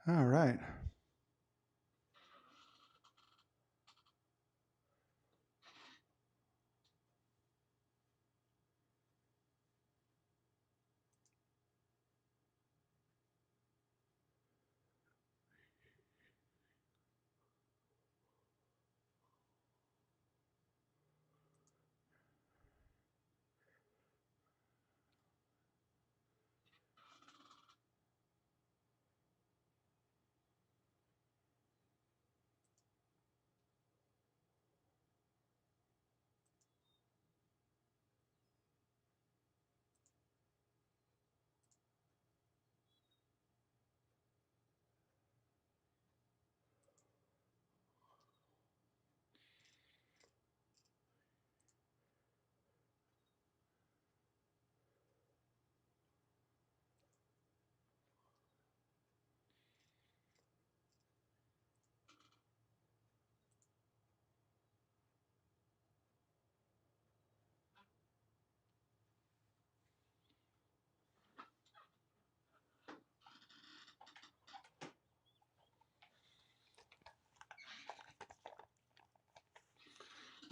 All right.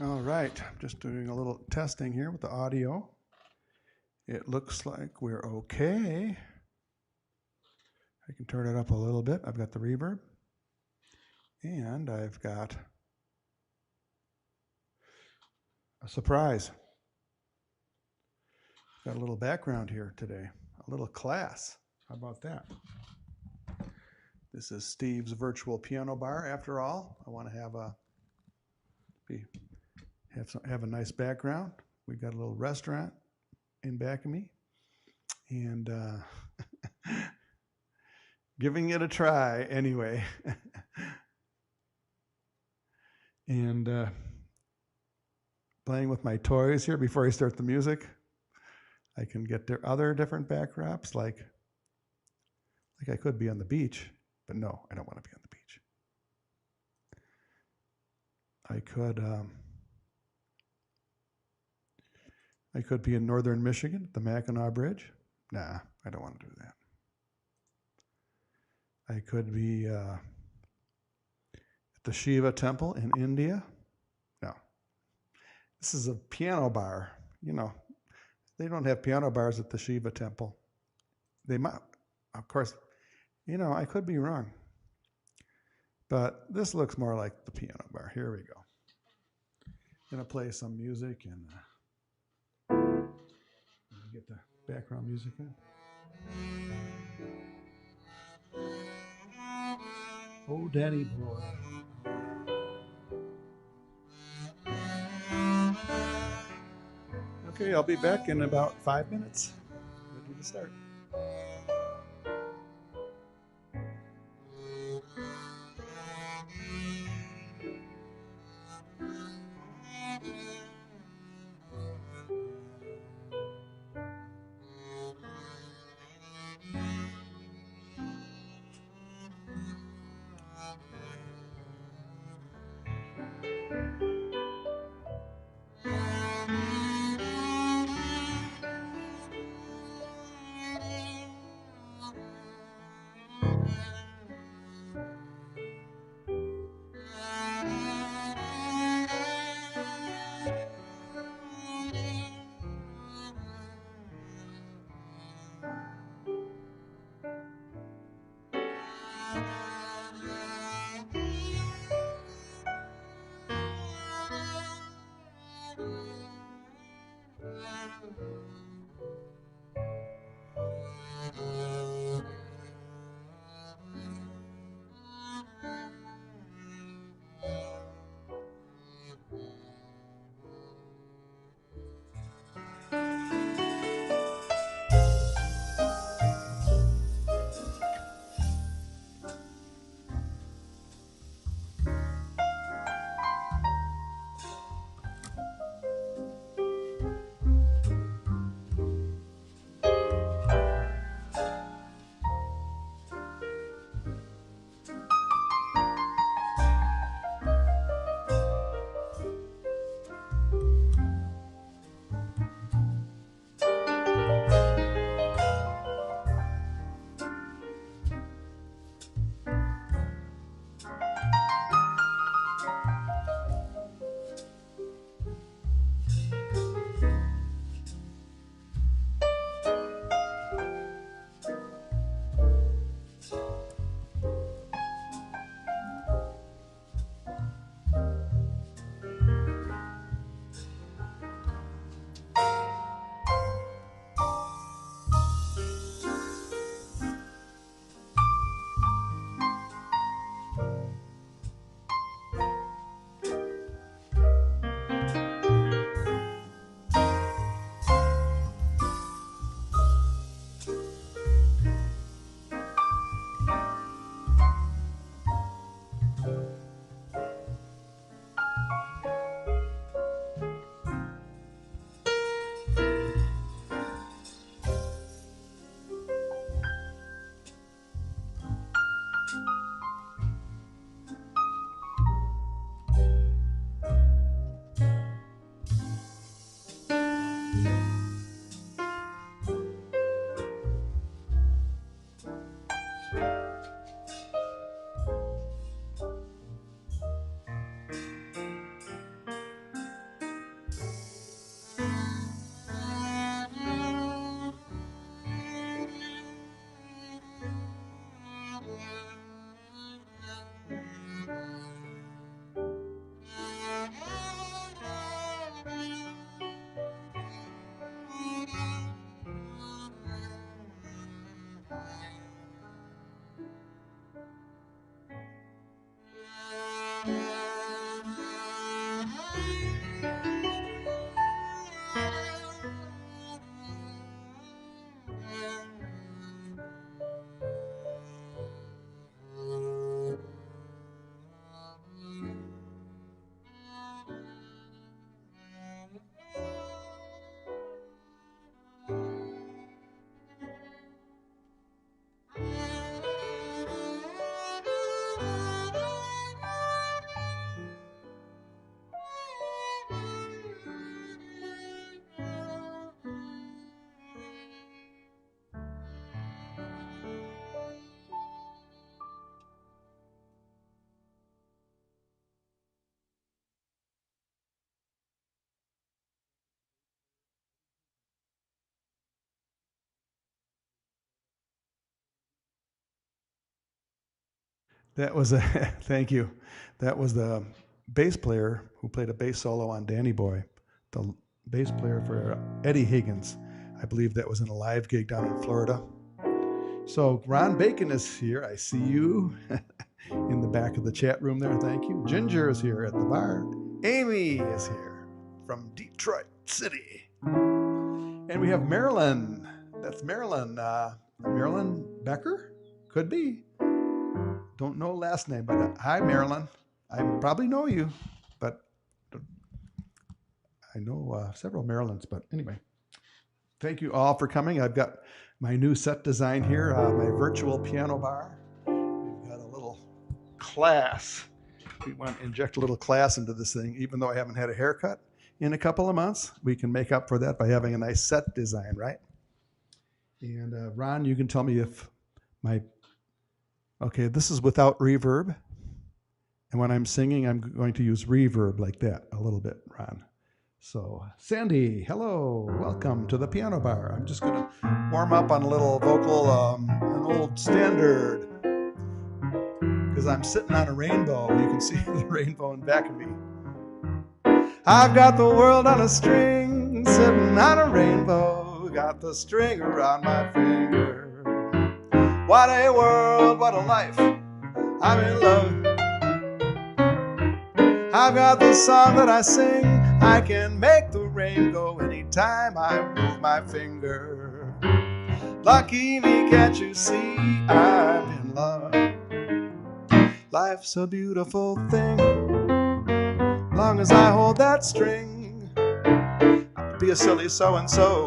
All right. I'm just doing a little testing here with the audio. It looks like we're okay. I can turn it up a little bit. I've got the reverb. And I've got a surprise. Got a little background here today, a little class. How about that? This is Steve's virtual piano bar. After all, I want to have a nice background. We got a little restaurant in back of me, and giving it a try anyway. And playing with my toys here before I start the music. I can get other different backdrops, like I could be on the beach, but no, I don't want to be on the beach. I could be in northern Michigan at the Mackinac Bridge. Nah, I don't want to do that. I could be at the Shiva temple in India. No. This is a piano bar. You know, they don't have piano bars at the Shiva temple. They might, of course, you know, I could be wrong. But this looks more like the piano bar. Here we go. Gonna play some music and get the background music in. Oh, Danny boy. Okay, I'll be back in about 5 minutes. Ready to start. That was a thank you. That was the bass player who played a bass solo on Danny Boy, the bass player for Eddie Higgins. I believe that was in a live gig down in Florida. So Ron Bacon is here. I see you in the back of the chat room there. Thank you. Ginger is here at the bar. Amy is here from Detroit City. And we have Marilyn. That's Marilyn. Marilyn Becker? Could be. Don't know last name, but hi, Marilyn. I probably know you, but I know several Marilyns. But anyway, thank you all for coming. I've got my new set design here, my virtual piano bar. We've got a little class. We want to inject a little class into this thing. Even though I haven't had a haircut in a couple of months, we can make up for that by having a nice set design, right? And Ron, you can tell me if okay, this is without reverb. And when I'm singing, I'm going to use reverb like that a little bit, Ron. So, Sandy, hello, welcome to the piano bar. I'm just going to warm up on a little vocal, an old standard, because I'm sitting on a rainbow. You can see the rainbow in back of me. I've got the world on a string, sitting on a rainbow, got the string around my finger. What a world, what a life, I'm in love. I've got the song that I sing, I can make the rain go anytime I move my finger. Lucky me, can't you see, I'm in love. Life's a beautiful thing, long as I hold that string. I'd be a silly so-and-so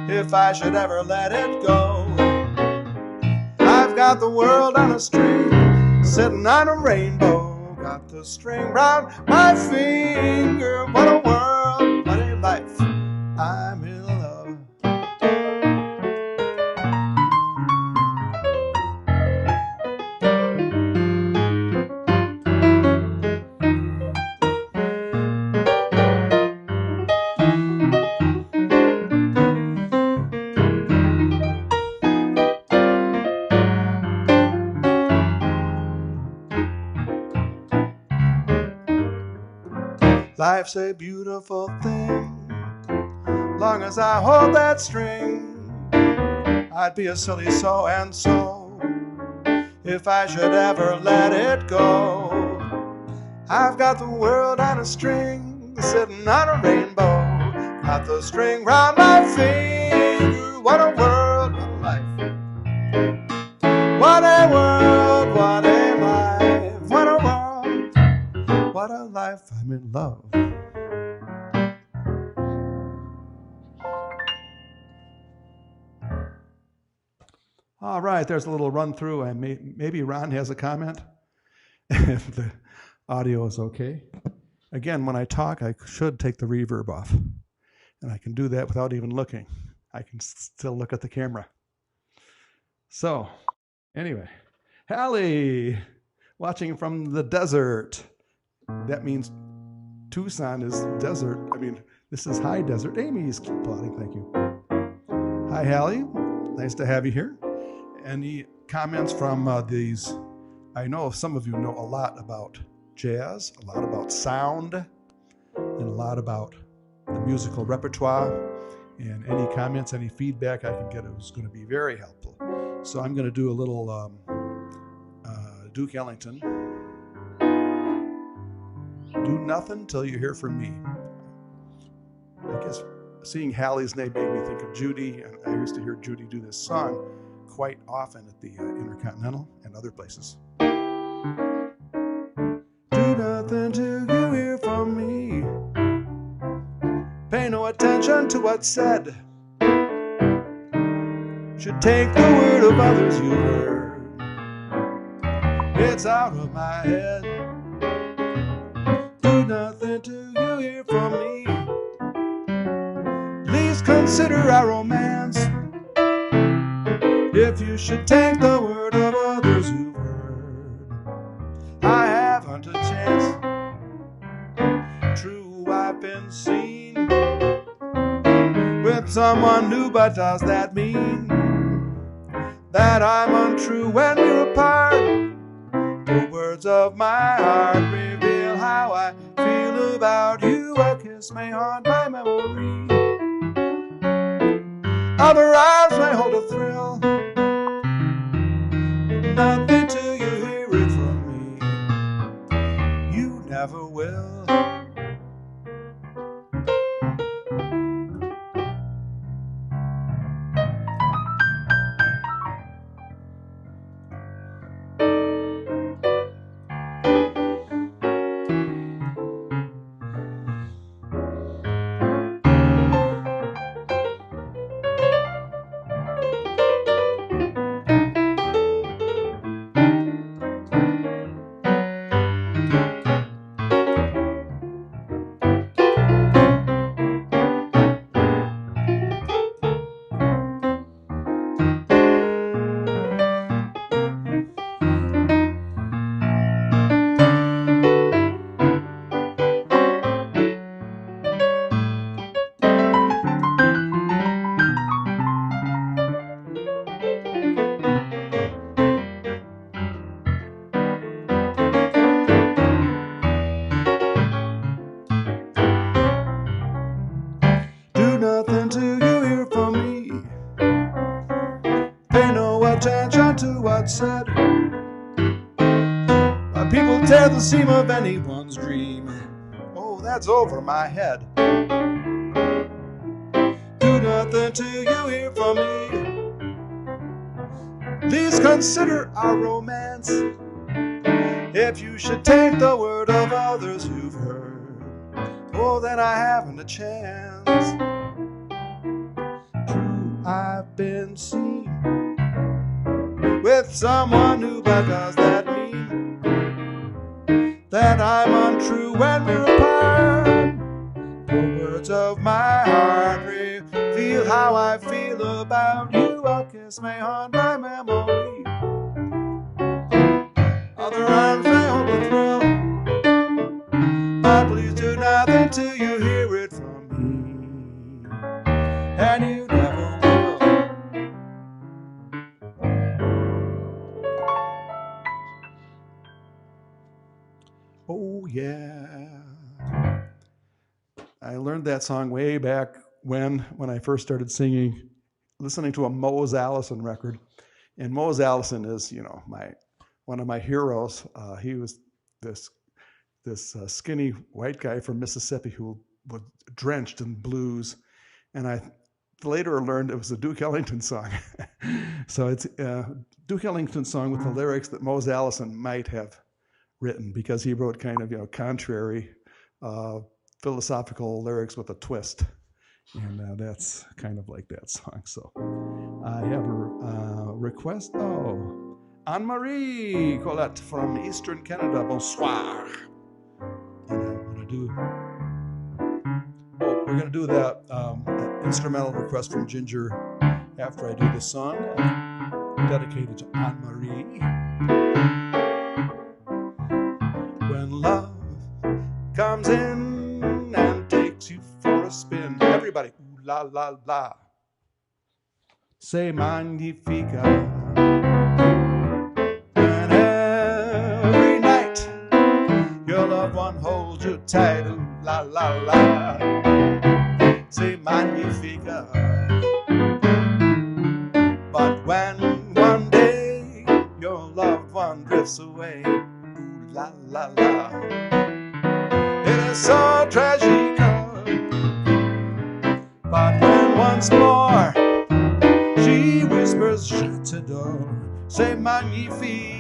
if I should ever let it go. I've got the world on a string, sitting on a rainbow. Got the string round my finger. What a world, what a life, I'm in love. Life's a beautiful thing, long as I hold that string. I'd be a silly so-and-so if I should ever let it go. I've got the world on a string, sitting on a rainbow. Got the string round my finger. What a world, what a life. What a world, what a life. What a world, what a life, I'm in love. All right, there's a little run through. Maybe Ron has a comment, if the audio is okay. Again, when I talk, I should take the reverb off. And I can do that without even looking. I can still look at the camera. So, anyway, Hallie, watching from the desert. That means Tucson is desert. I mean, this is high desert. Amy's applauding, thank you. Hi, Hallie. Nice to have you here. Any comments from these? I know some of you know a lot about jazz, a lot about sound, and a lot about the musical repertoire. And any comments, any feedback I can get is going to be very helpful. So I'm going to do a little Duke Ellington. Do nothing till you hear from me. I guess seeing Hallie's name made me think of Judy, and I used to hear Judy do this song quite often at the Intercontinental and other places. Do nothing till you hear from me. Pay no attention to what's said. Should take the word of others you heard. It's out of my head. Do nothing till you hear from me. Please consider our romance. If you should take the word of others you've heard, I haven't a chance. True, I've been seen with someone new, but does that mean that I'm untrue when we're apart? words of my heart reveal how I feel about you. A kiss may haunt my memory. Other arms may hold a thrill. Nothing till you hear it from me. You never will. Nothing till you hear from me. Pay no attention to what's said. Why people tear the seam of anyone's dream. Oh, that's over my head. Do nothing till you hear from me. Please consider our romance. If you should take the word of others you've heard, oh, then I haven't a chance. I've been seen with someone new, but does that mean that I'm untrue when we're apart? The words of my heart reveal how I feel about you. A kiss may haunt my memory. Other arms may hold a thrill. But please do nothing till you hear it from me. And you never will. Oh yeah. I learned that song way back when I first started singing, listening to a Mose Allison record. And Mose Allison is, one of my heroes. He was this skinny white guy from Mississippi who was drenched in blues. And I later learned it was a Duke Ellington song. So it's a Duke Ellington song with the lyrics that Mose Allison might have written, because he wrote kind of, contrary philosophical lyrics with a twist. And that's kind of like that song. So I have a request. Oh, Anne-Marie Colette from Eastern Canada. Bonsoir. And we're going to do that instrumental request from Ginger after I do the song, dedicated to Anne-Marie. When love comes in and takes you for a spin, everybody, ooh la la la, say magnifica. And every night your loved one holds you tight, ooh la la la, say magnifica. But when one day your loved one drifts away, ooh la la la, it is so tragic. But when once more she whispers, je t'adore, c'est magnifique.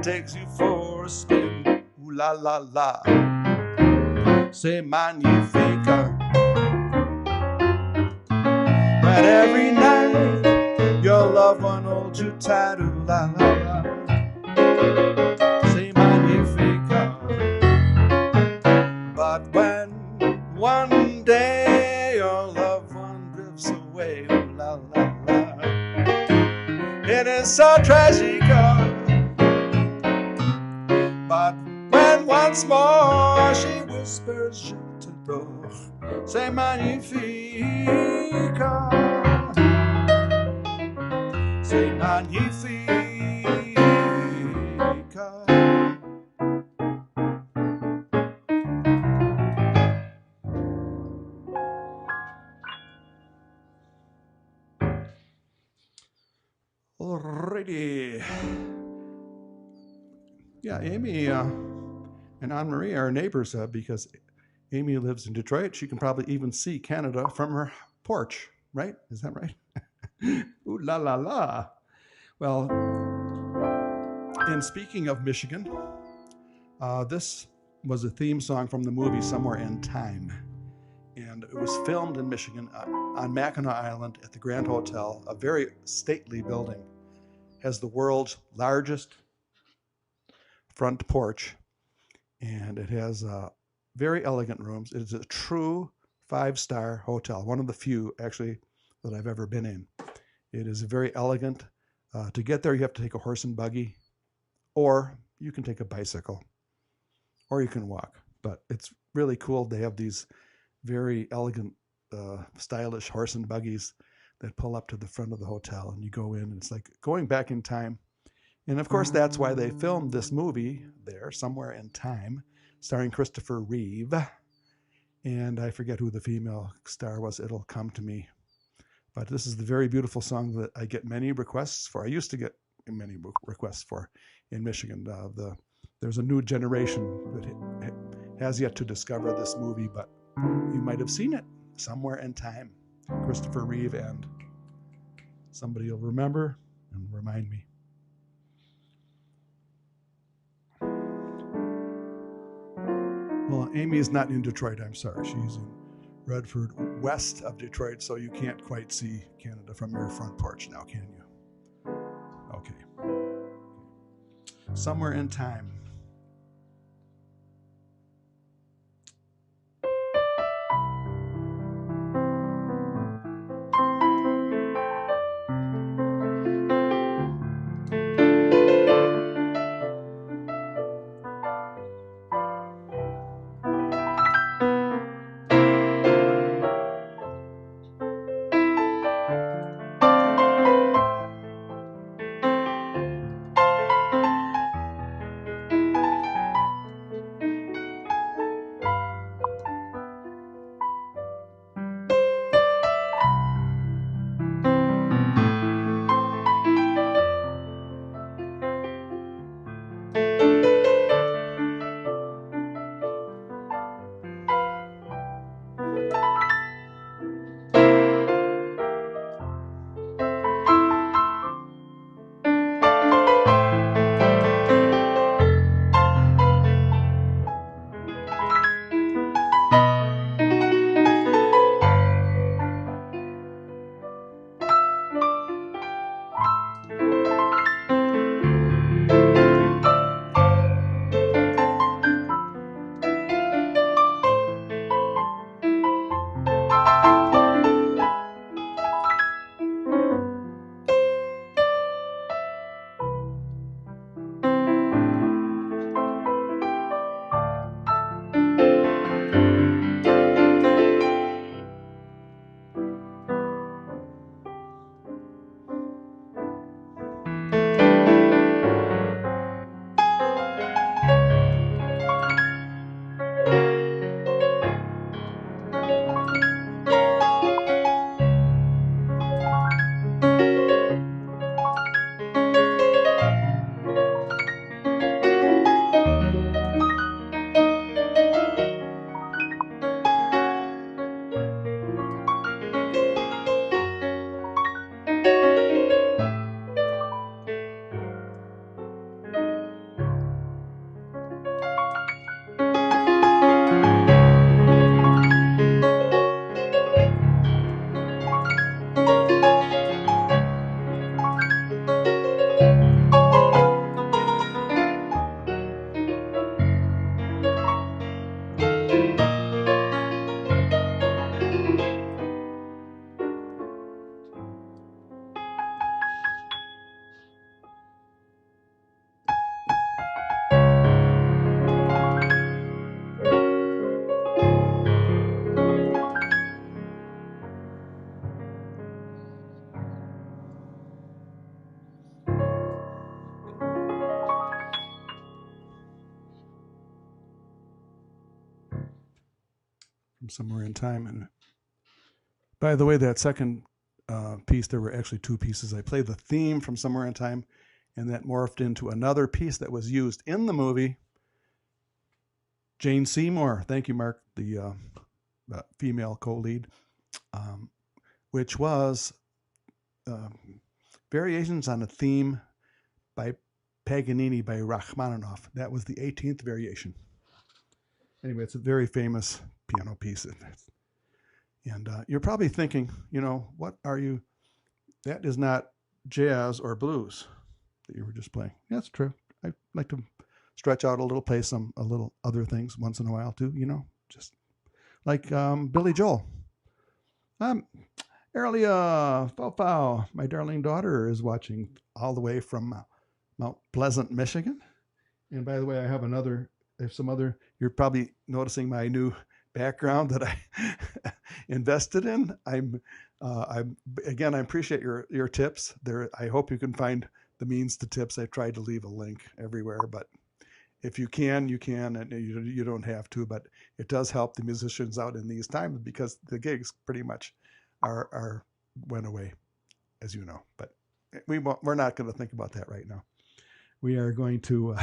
takes you for a spin. Ooh la la la, c'est magnifique. But every night your loved one holds you tight. Ooh la la la, c'est magnifique. But when one day your loved one drifts away, ooh la la la, it is so tragic. But when once more she whispers, je t'adore, c'est magnifique, c'est magnifique. Alrighty. Yeah, Amy and Anne-Marie are neighbors because Amy lives in Detroit. She can probably even see Canada from her porch, right? Is that right? Ooh la la la. Well, and speaking of Michigan, this was a theme song from the movie Somewhere in Time. And it was filmed in Michigan on Mackinac Island at the Grand Hotel, a very stately building. Has the world's largest front porch, and it has very elegant rooms. It is a true 5-star hotel, one of the few actually that I've ever been in. It is very elegant. To get there, you have to take a horse and buggy, or you can take a bicycle, or you can walk. But it's really cool. They have these very elegant, stylish horse and buggies that pull up to the front of the hotel, and you go in, and it's like going back in time. And of course, that's why they filmed this movie there, Somewhere in Time, starring Christopher Reeve. And I forget who the female star was. It'll come to me. But this is the very beautiful song that I get many requests for. I used to get many requests for in Michigan. There's a new generation that has yet to discover this movie, but you might have seen it, Somewhere in Time. Christopher Reeve, and somebody will remember and remind me. Well, Amy is not in Detroit, I'm sorry. She's in Redford, west of Detroit, so you can't quite see Canada from your front porch now, can you? Okay. Somewhere in Time. from Somewhere in Time. And by the way, that second piece, there were actually two pieces. I played the theme from Somewhere in Time, and that morphed into another piece that was used in the movie. Jane Seymour, thank you, Mark, the female co-lead, which was variations on a theme by Paganini by Rachmaninoff. That was the 18th variation. Anyway, it's a very famous piano piece. And you're probably thinking, what are you? That is not jazz or blues that you were just playing. That's true. I like to stretch out a little, play a little other things once in a while too, just like Billy Joel. Earlier, Fo, my darling daughter, is watching all the way from Mount Pleasant, Michigan. And by the way, I have some other, you're probably noticing my new background that I invested in. I appreciate your tips there. I hope you can find the means to tips. I tried to leave a link everywhere, but if you can, and you don't have to, but it does help the musicians out in these times because the gigs pretty much are went away, as you know. But we're not going to think about that right now. We are going to,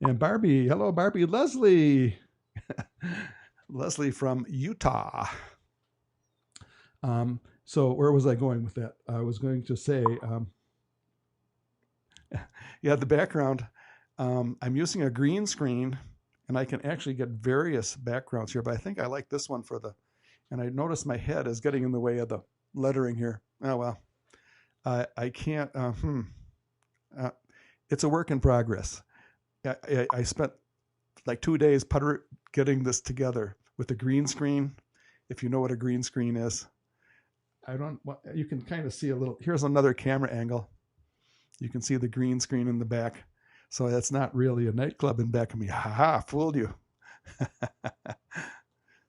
and Barbie, hello, Barbie, Leslie, Leslie from Utah. So where was I going with that? I was going to say, the background. I'm using a green screen, and I can actually get various backgrounds here, but I think I like this one and I notice my head is getting in the way of the lettering here. Oh, well, I can't, it's a work in progress. I spent like 2 days getting this together with a green screen. If you know what a green screen is, you can kind of see a little, here's another camera angle. You can see the green screen in the back. So that's not really a nightclub in back of me. Ha ha, fooled you.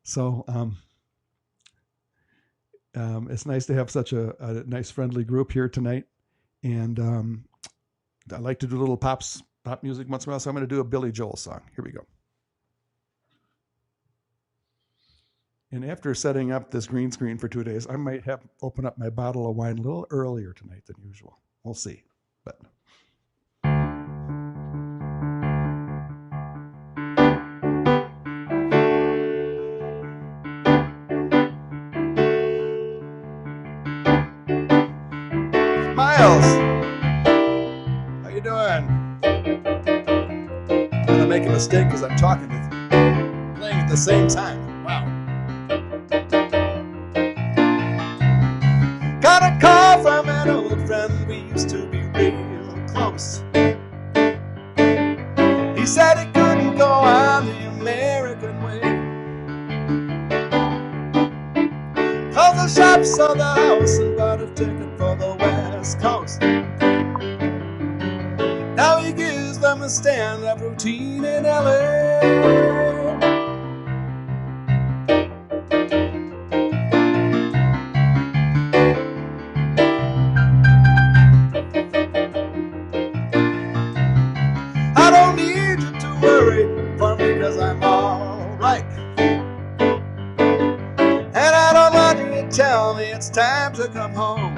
So it's nice to have such a nice friendly group here tonight. And I like to do a little pop music once in a while. So I'm going to do a Billy Joel song. Here we go. And after setting up this green screen for 2 days, I might open up my bottle of wine a little earlier tonight than usual. We'll see. But Miles, how you doing? I'm gonna make a mistake because I'm playing at the same time. Wow. Got a call from an old friend. We used to be real close. He said he couldn't go on the American way, 'cause the shop sold the house and bought a ticket for the West Coast. Now he gives them a stand-up routine in LA. I don't need you to worry for me, 'cause I'm alright. And I don't want you to tell me it's time to come home.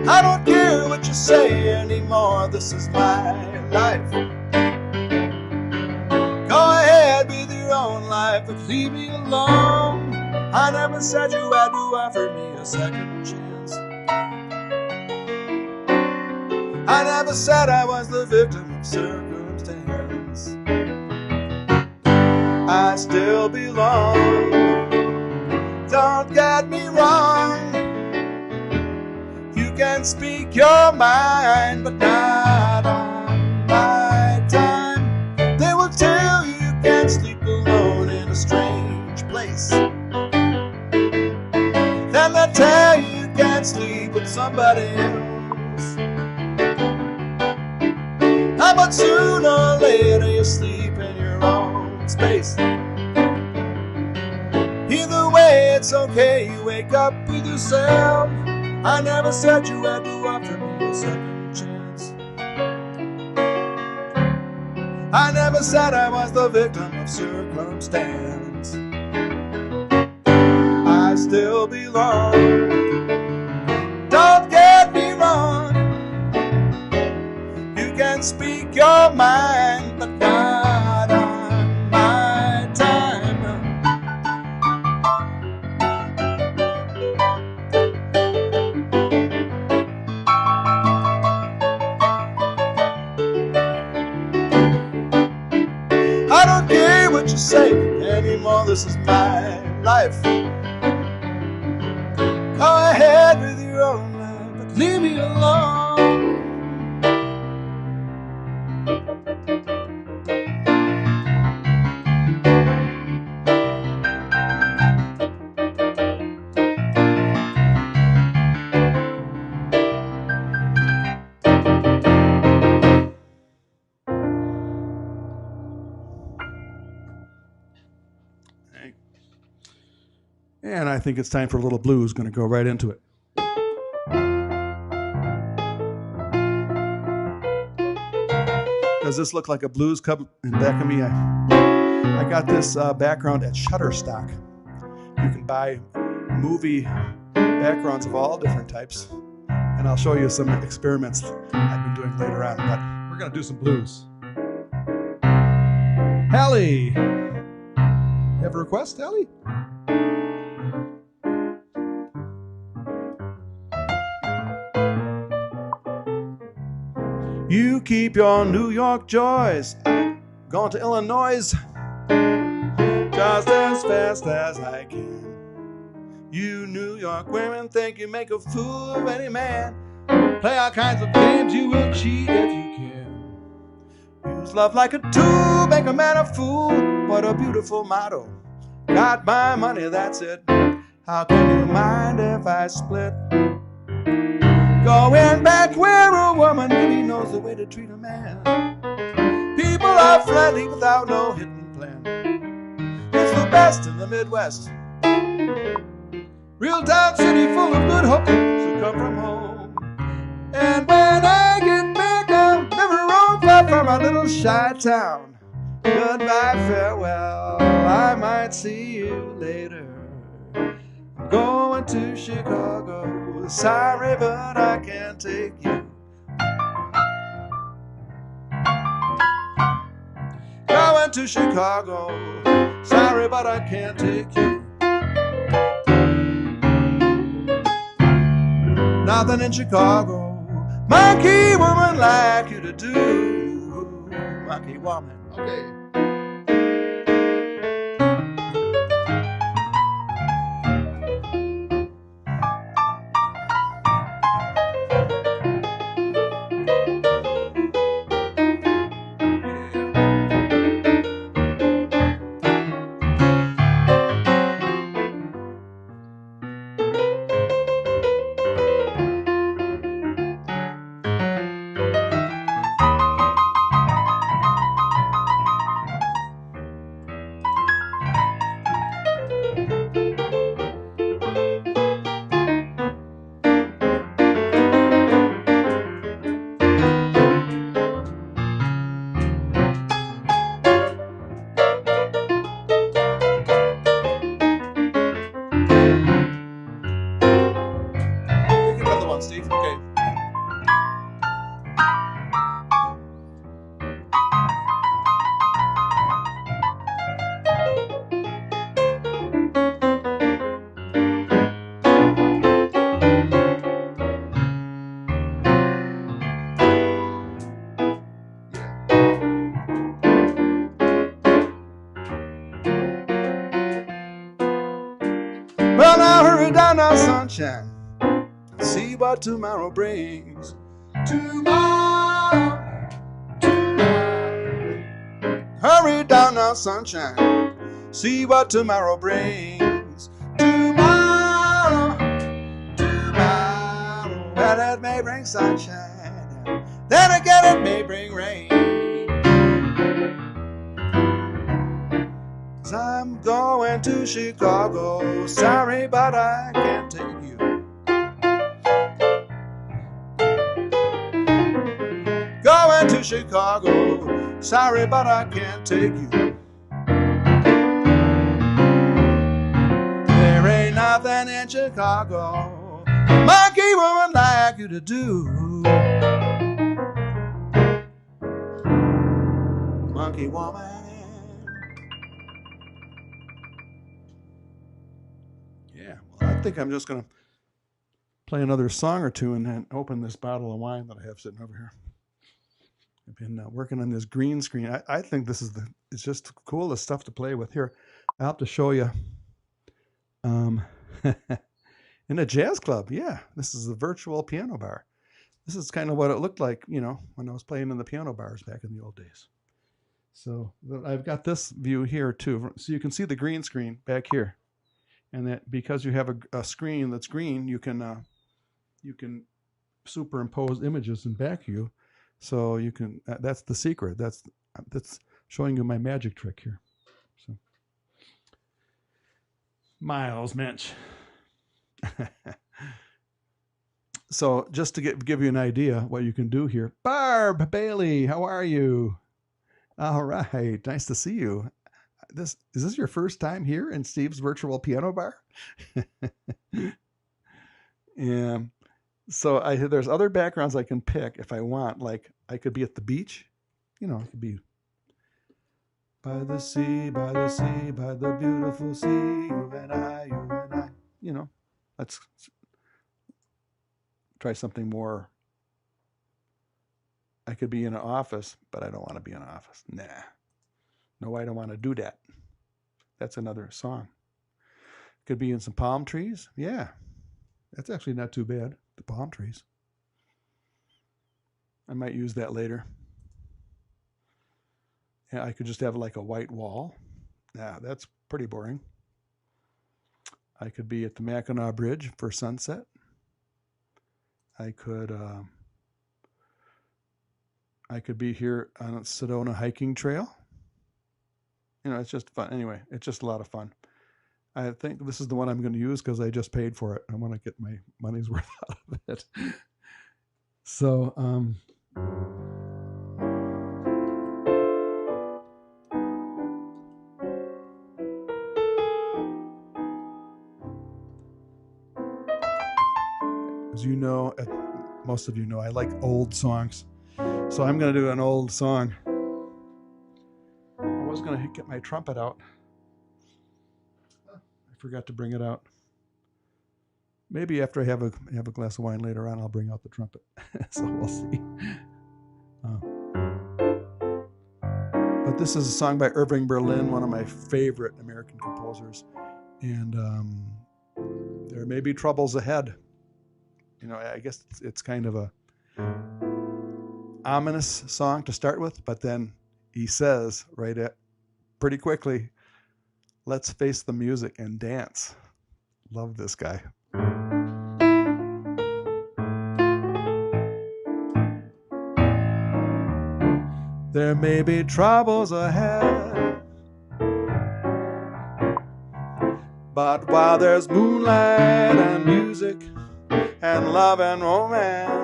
I don't care what you say anymore, this is my life. Go ahead with your own life, but leave me alone. I never said you had to offer me a second chance. I never said I was the victim of circumstance. I still belong. Don't get me wrong. You can speak your mind, but not on my time. They will tell you you can't sleep alone in a strange place. Then they'll tell you you can't sleep with somebody else. But sooner or later you sleep in your own space. Either way, it's okay, you wake up with yourself. I never said you had to offer me a second chance. I never said I was the victim of circumstance. I still belong. Don't get me wrong. You can speak your mind, but not on my time. I don't care what you say anymore, this is my life. Go ahead with your own life, but leave me alone. And I think it's time for a little blues. Going to go right into it. Does this look like a blues cup in back of me? I got this background at Shutterstock. You can buy movie backgrounds of all different types. And I'll show you some experiments I've been doing later on. But we're going to do some blues. Hallie! You have a request, Hallie? You keep your New York joys, going to Illinois just as fast as I can. You New York women think you make a fool of any man. Play all kinds of games, you will cheat if you can. Use love like a tool, make a man a fool. What a beautiful motto. Got my money, that's it. How can you mind if I split? Going back where a woman really knows the way to treat a man. People are friendly without no hidden plan. It's the best in the Midwest. Real town city full of good hope who come from home. And when I get back, I'll never roam far from my little shy town. Goodbye, farewell, I might see you later. I'm going to Chicago. Sorry, but I can't take you. Going to Chicago. Sorry, but I can't take you. Nothing in Chicago. Monkey woman like you to do. Monkey woman. Okay. Well, now hurry down now, sunshine. See what tomorrow brings. Tomorrow. Hurry down now, sunshine. See what tomorrow brings. Tomorrow. Well, it may bring sunshine. Then again, it may bring rain. 'Cause I'm going to Chicago. Sorry, but I can't take you. Going to Chicago. Sorry, but I can't take you. There ain't nothing in Chicago monkey woman like you to do. Monkey woman. Yeah, well, I think I'm just going to play another song or two and then open this bottle of wine that I have sitting over here. I've been working on this green screen. I think this is it's just the coolest stuff to play with. Here, I'll have to show you. In a jazz club, yeah. This is a virtual piano bar. This is kind of what it looked like, you know, when I was playing in the piano bars back in the old days. So I've got this view here too. So you can see the green screen back here. And that because you have a screen that's green, you can superimpose images in back of you. So you can, that's the secret. That's showing you my magic trick here. So Miles Mensch. So just to give you an idea what you can do here. Barb Bailey, how are you? All right, nice to see you. Is this your first time here in Steve's virtual piano bar? Yeah. So there's other backgrounds I can pick if I want. Like I could be at the beach, you know, I could be by the sea, by the sea, by the beautiful sea, you and I, you know. Let's try something more. I could be in an office, but I don't want to be in an office. Nah. No, I don't want to do that. That's another song. Could be in some palm trees. Yeah. That's actually not too bad. The palm trees. I might use that later. Yeah, I could just have like a white wall. Yeah, that's pretty boring. I could be at the Mackinac Bridge for sunset. I could be here on a Sedona hiking trail. You know, it's just fun. Anyway, it's just a lot of fun. I think this is the one I'm going to use because I just paid for it. I want to get my money's worth out of it. So, as you know, most of you know, I like old songs. So I'm going to do an old song. I was going to get my trumpet out. I forgot to bring it out. Maybe after I have a glass of wine later on, I'll bring out the trumpet. So we'll see. But this is a song by Irving Berlin, one of my favorite American composers. And there may be troubles ahead. You know, I guess it's kind of a ominous song to start with, but then he says pretty quickly, let's face the music and dance. Love this guy. There may be troubles ahead, but while there's moonlight and music and love and romance,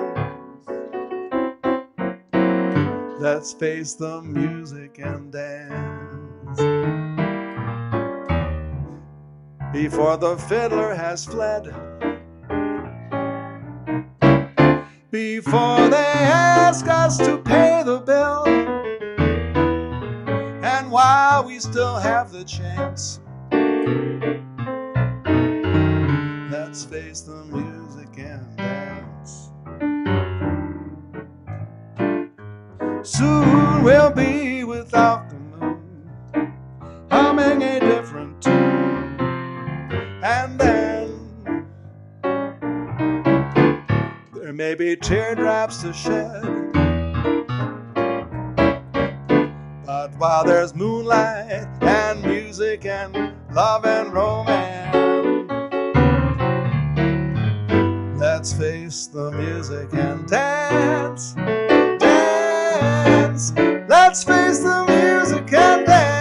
let's face the music and dance. Before the fiddler has fled, before they ask us to pay the bill, and while we still have the chance, let's face the music and dance. Soon we'll be without the moon, humming a different tune, and then there may be teardrops to shed, but while there's moonlight and music and love and romance, let's face the music and dance. Dance. Let's face the music and dance.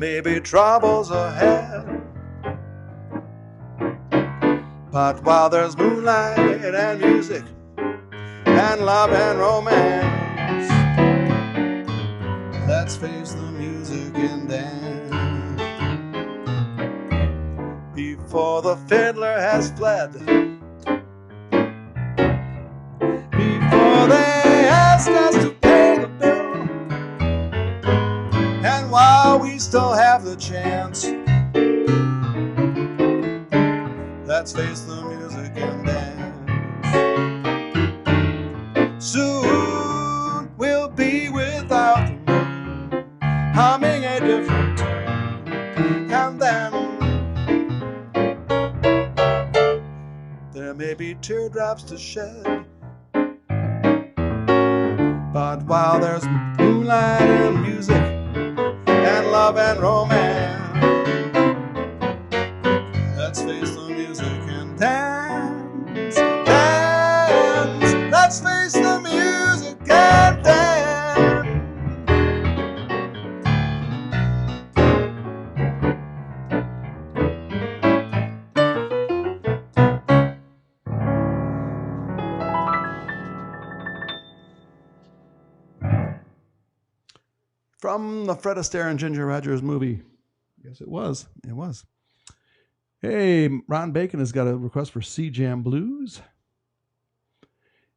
may be troubles ahead. But while there's moonlight and music and love and romance, let's face the music and dance. Before the fiddler has fled, before they ask us to pay the bill, and while we still have the chance, let's face the music and dance. Soon we'll be without the moon, humming a different tune, and then there may be teardrops to shed. But while there's moonlight and music and love and romance, let's face the music and dance, dance. Let's face the music and dance. From the Fred Astaire and Ginger Rogers movie. Yes, it was. It was. Hey, Ron Bacon has got a request for Sea Jam Blues.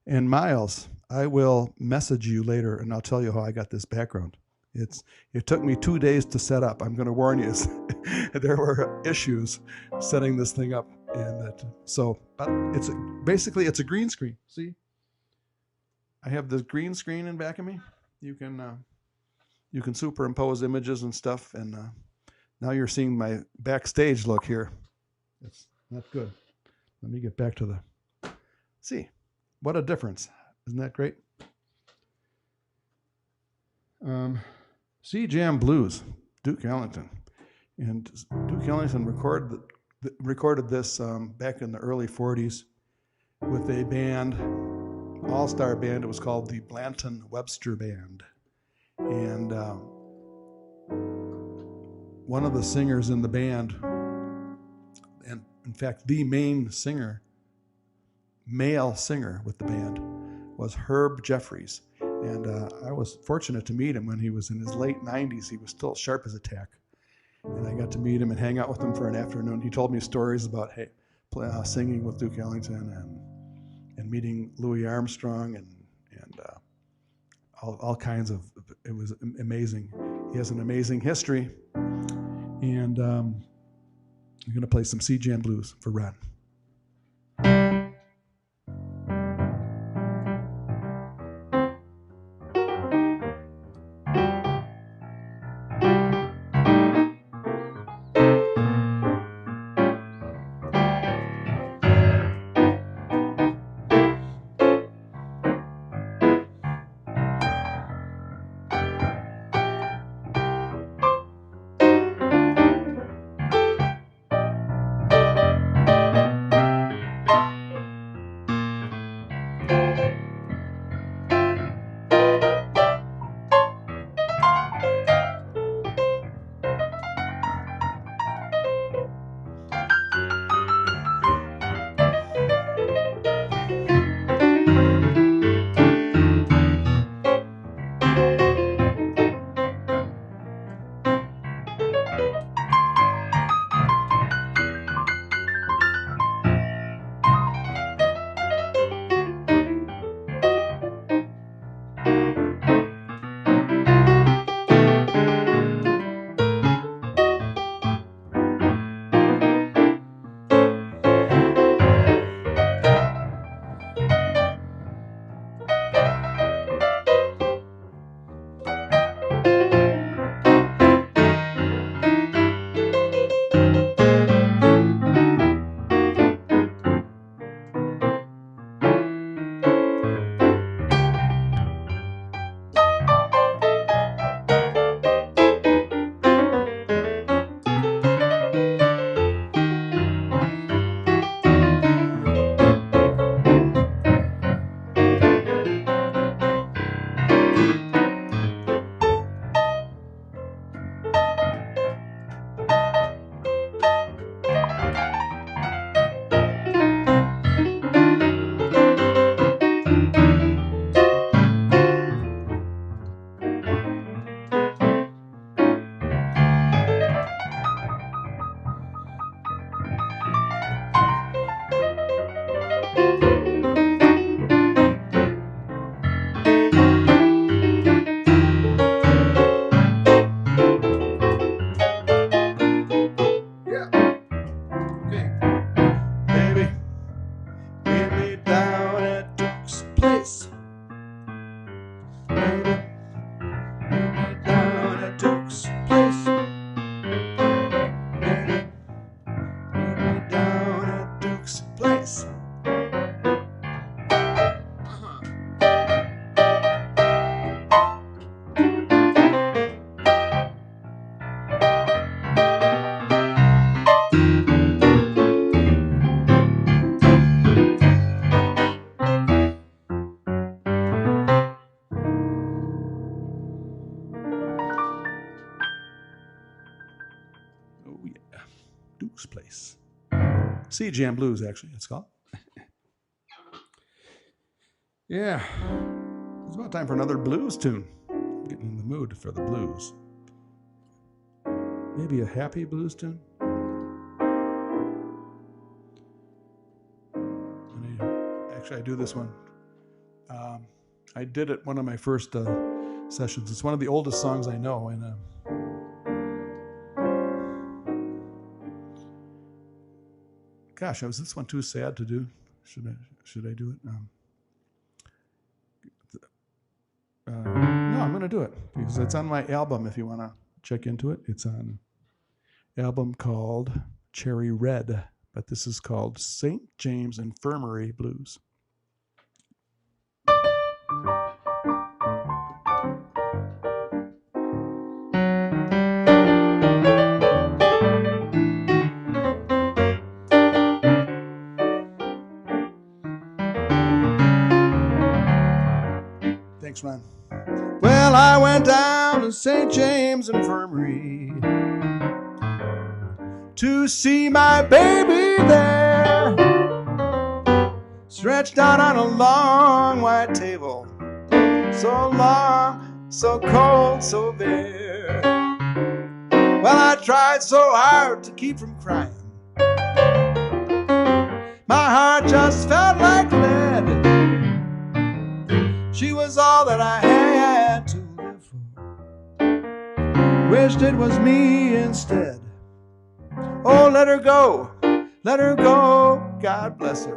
And Miles, I will message you later and I'll tell you how I got this background. It took me 2 days to set up. I'm going to warn you. There were issues setting this thing up. And but it's basically a green screen. See? I have the green screen in back of me. You can superimpose images and stuff, and now you're seeing my backstage look here. That's not good. Let me get back to the... See, what a difference. Isn't that great? Sea Jam Blues, Duke Ellington. And Duke Ellington recorded this back in the early 40s with a band, all-star band. It was called the Blanton Webster Band. And one of the singers in the band, and in fact the main singer, male singer with the band, was Herb Jeffries. And I was fortunate to meet him when he was in his late 90s. He was still sharp as a tack. And I got to meet him and hang out with him for an afternoon. He told me stories about singing with Duke Ellington and meeting Louis Armstrong and all kinds of, it was amazing. He has an amazing history. And I'm going to play some Sea Jam Blues for Ron. Blues Place. Sea Jam Blues, actually, it's called. Yeah, it's about time for another blues tune. I'm getting in the mood for the blues. Maybe a happy blues tune? Actually, I do this one. I did it one of my first sessions. It's one of the oldest songs I know, and gosh, was this one too sad to do? Should I do it? No, I'm going to do it because it's on my album. If you want to check into it, it's on an album called Cherry Red, but this is called St. James Infirmary Blues. Thanks, Ron. Well, I went down to St. James Infirmary to see my baby there, stretched out on a long white table, so long, so cold, so bare. Well, I tried so hard to keep from crying. My heart just felt like lead. She was all that I had to live for. Wished it was me instead. Oh, let her go, God bless her.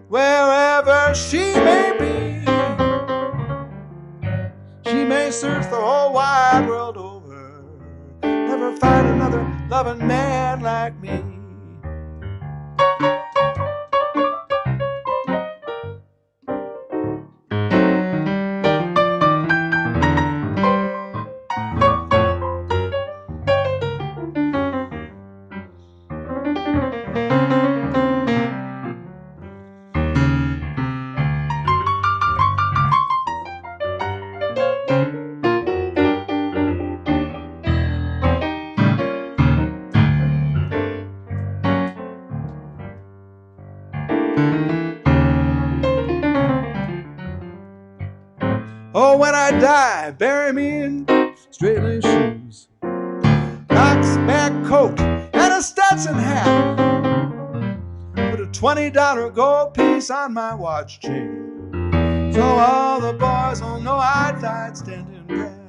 Wherever she may be, she may search the whole wide world over, never find another loving man like me. Oh, when I die, bury me in straight-laced shoes, Oxback coat, and a Stetson hat. Put a $20 gold piece on my watch chain, so all the boys will know I died standing pat.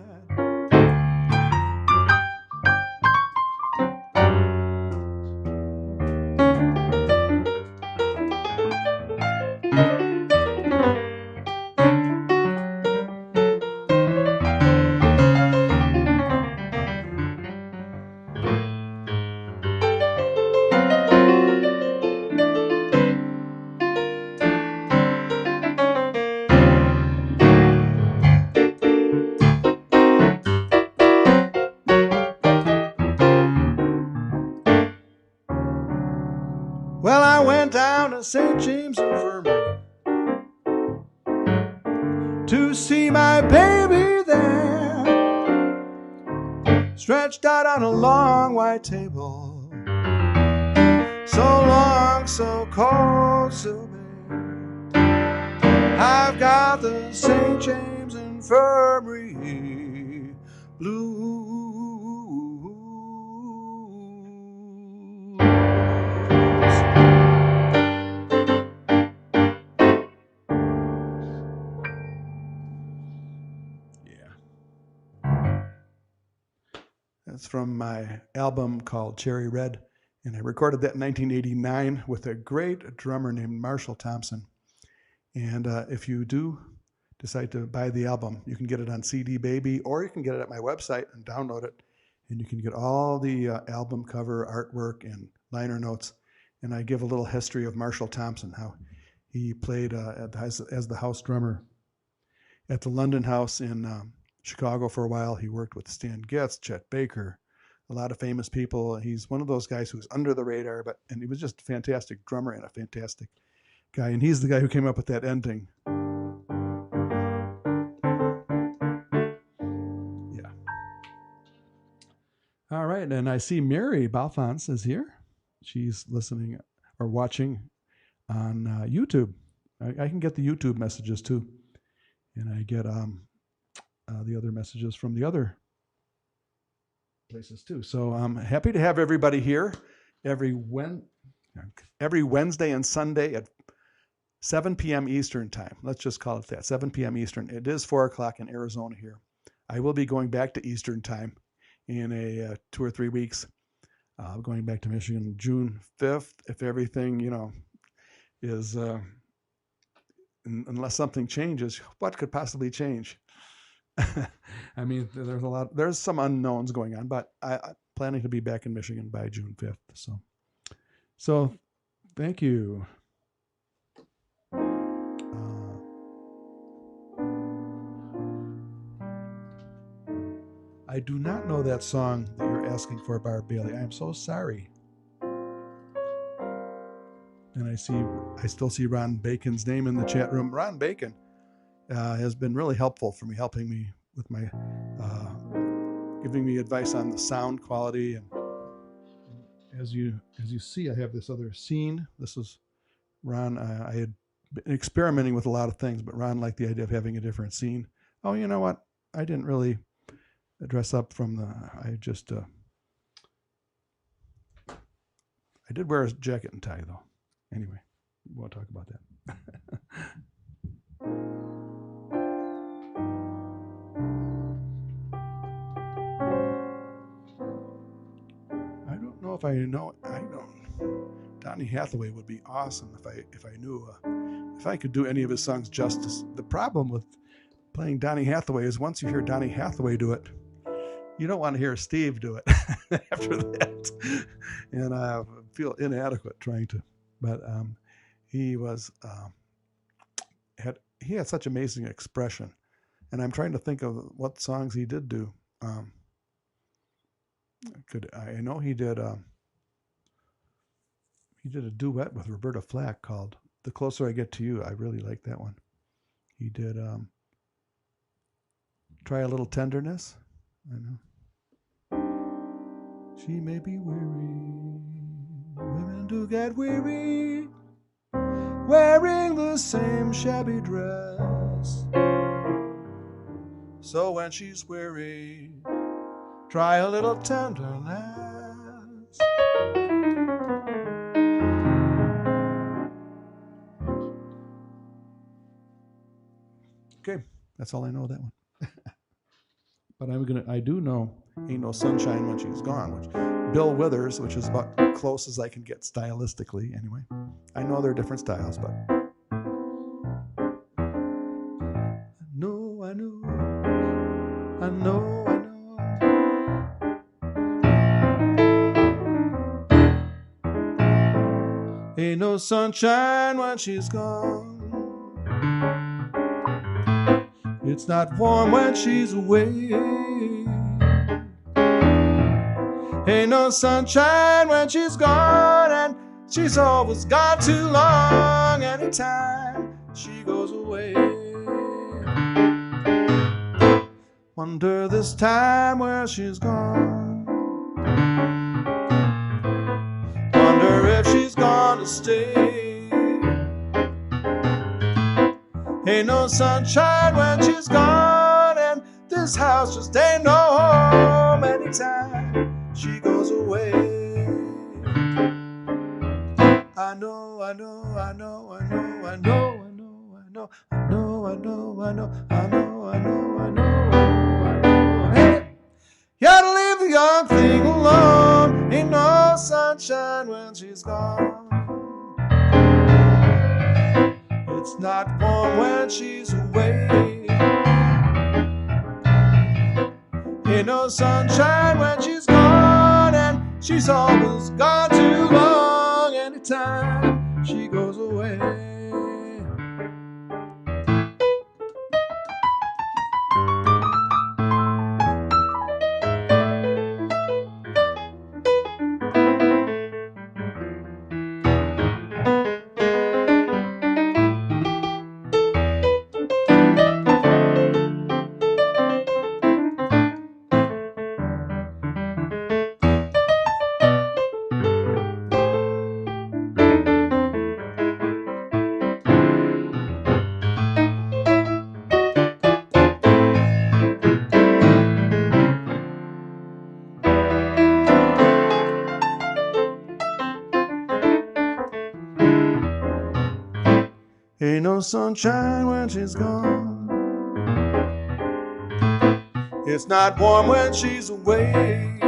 Well, I went down to St. James Infirmary to see my baby there, stretched out on a long white table, so long, so cold, so bare. I've got the St. James Infirmary blues. That's from my album called Cherry Red, and I recorded that in 1989 with a great drummer named Marshall Thompson. And if you do decide to buy the album, you can get it on CD Baby, or you can get it at my website and download it, and you can get all the album cover artwork and liner notes. And I give a little history of Marshall Thompson, how he played as the house drummer at the London House in Chicago for a while. He worked with Stan Getz, Chet Baker, a lot of famous people. He's one of those guys who's under the radar, and he was just a fantastic drummer and a fantastic guy. And he's the guy who came up with that ending. Yeah. All right, and I see Mary Balfons is here. She's listening or watching on YouTube. I can get the YouTube messages too, and I get the other messages from the other places too. So I'm happy to have everybody here every Wednesday and Sunday at 7 p.m. Eastern time. Let's just call it that, 7 p.m. Eastern. It is 4 o'clock in Arizona here. I will be going back to Eastern time in 2 or 3 weeks. Going back to Michigan June 5th, if everything, is, unless something changes, what could possibly change? I mean, there's some unknowns going on, but I'm planning to be back in Michigan by June 5th. So thank you. I do not know that song that you're asking for, Barb Bailey. I am so sorry. And I still see Ron Bacon's name in the chat room. Ron Bacon has been really helpful for me, helping me with my, giving me advice on the sound quality. And as you see, I have this other scene. This is Ron. I had been experimenting with a lot of things, but Ron liked the idea of having a different scene. Oh, you know what? I didn't really dress up from I did wear a jacket and tie though. Anyway, we won't talk about that. I don't know if I know. Donny Hathaway would be awesome if I knew if I could do any of his songs justice. The problem with playing Donny Hathaway is once you hear Donny Hathaway do it, you don't want to hear Steve do it after that. And I feel inadequate trying to. But he had such amazing expression. And I'm trying to think of what songs he did do. I know he did a duet with Roberta Flack called The Closer I Get to You. I really like that one. He did Try a Little Tenderness. I know. She may be weary, women do get weary, wearing the same shabby dress. So when she's weary, try a little tenderness. Okay, that's all I know of that one. But I do know Ain't No Sunshine When She's Gone, which Bill Withers, which is about close as I can get stylistically anyway. I know there are different styles, but I know. Ain't no sunshine when she's gone. It's not warm when she's away. Ain't no sunshine when she's gone, and she's always gone too long. Anytime she goes away, wonder this time where she's gone. Wonder if she's gonna stay. Ain't no sunshine when she's gone, and this house just ain't no home anytime she goes away. I know. Hey, you gotta leave the young thing alone. Ain't no sunshine when she's gone. It's not warm when she's away. Ain't no sunshine when she's gone, and she's always gone too long. Anytime she goes away. Ain't no sunshine when she's gone. It's not warm when she's away.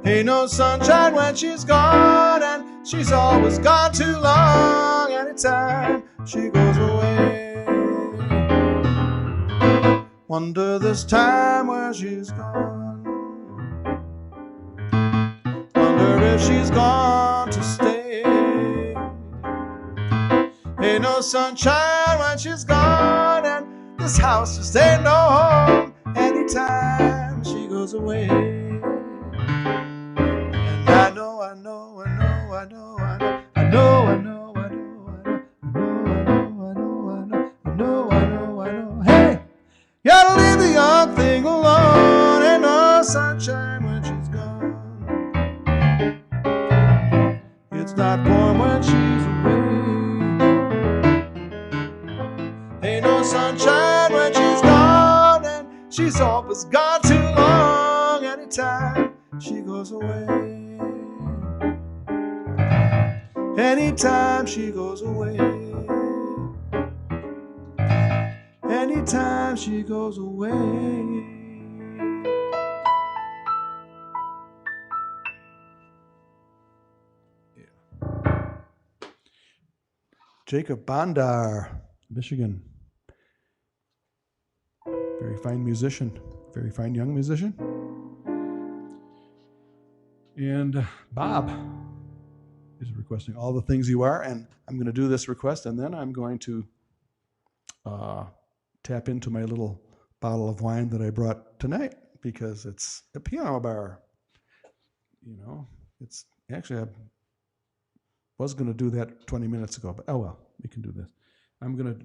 Ain't no sunshine when she's gone, and she's always gone too long. Anytime she goes away, wonder this time where she's gone. Wonder if she's gone to stay. Ain't no sunshine when she's gone, and this house just ain't no home. Anytime she goes away. I know, I know, I know, I know, I know, I know, I know, I know. Hey, gotta leave the young thing alone. Ain't no sunshine when she's gone. It's not warm when she's away. Ain't no sunshine when she's gone, and she's always gone too long. Anytime she goes away. Anytime she goes away. Anytime she goes away. Yeah. Jacob Bondar, Michigan. Very fine musician. Very fine young musician. And Bob is requesting All the Things You Are, and I'm going to do this request, and then I'm going to tap into my little bottle of wine that I brought tonight, because it's a piano bar. You know, it's actually, I was going to do that 20 minutes ago, but oh well, we can do this. I'm going to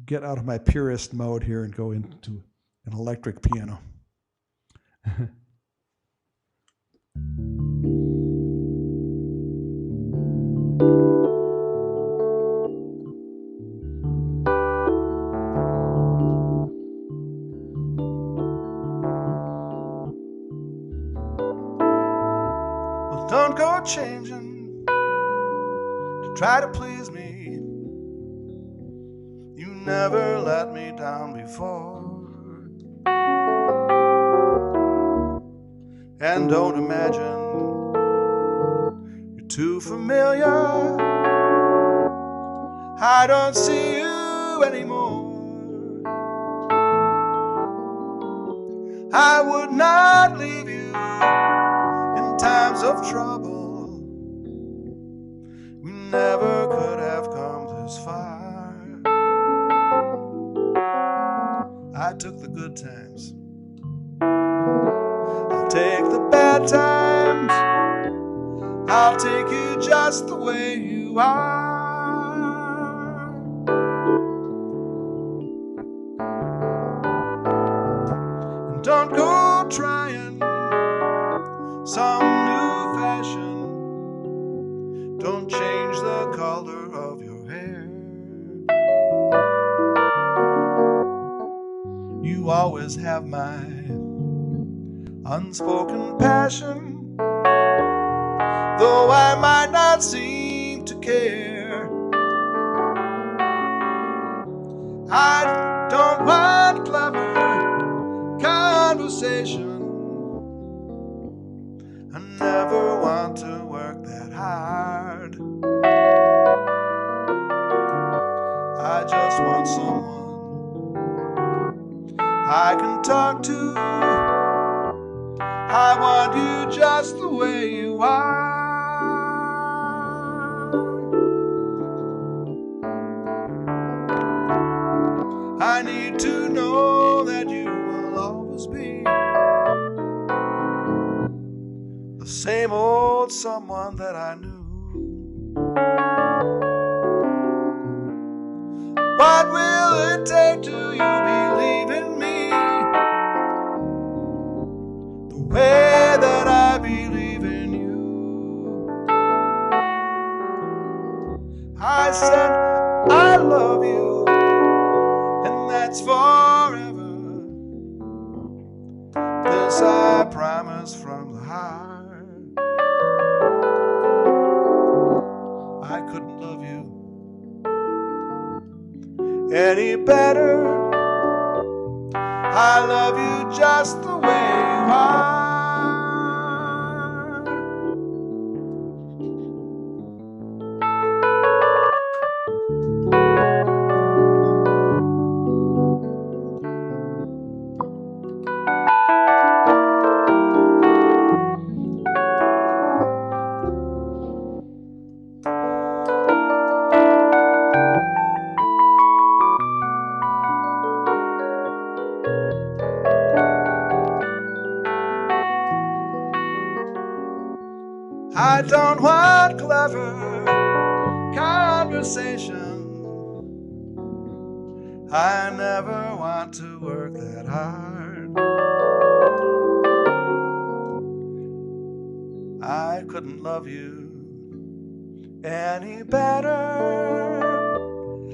get out of my purist mode here and go into an electric piano. Well, don't go changing to try to please me. You never let me down before. And don't imagine you're too familiar. I don't see you anymore. I would not leave you in times of trouble. We never could have come this far. I took the good times, I'll take the bad times. I'll take you just the way you are. And don't go trying some new fashion. Don't change the color of your hair. You always have my unspoken passion, though I might not seem to care. I don't want clever conversation. I never want to work that hard. I just want someone I can talk to. I want you just the way you are. I need to know that you will always be the same old someone that I knew. What will it take to you believe in me the way that I believe in you? I said I love you, and that's forever. This I promise from the heart. couldn't love you any better. I love you just the way you are. I don't want clever conversation. I never want to work that hard. I couldn't love you any better.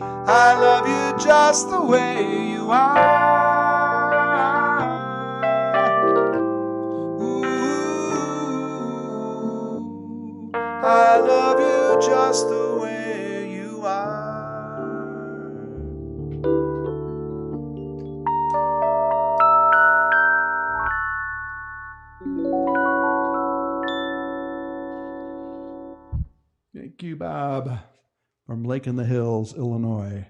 I love you just the way you are. Ooh, I love you just the way you are. Thank you, Bob, from Lake in the Hills, Illinois.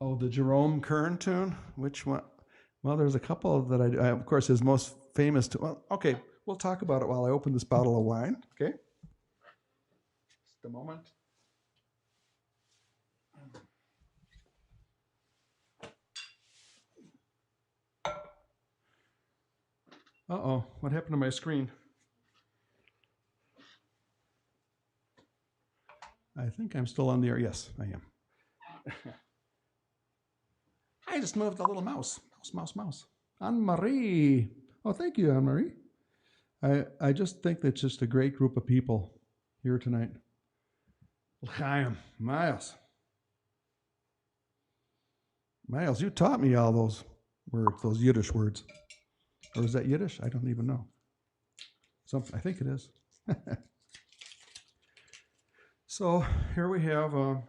Oh, the Jerome Kern tune? Which one? Well, there's a couple that I of course, his most famous tune. Well, okay, we'll talk about it while I open this bottle of wine, okay? Just a moment. Uh-oh, what happened to my screen? I think I'm still on the air. Yes, I am. I just moved the little mouse. Mouse. Anne-Marie. Oh, thank you, Anne-Marie. I just think that's just a great group of people here tonight. Chaim, Miles, you taught me all those words, those Yiddish words. Or is that Yiddish? I don't even know. I think it is. So here we have a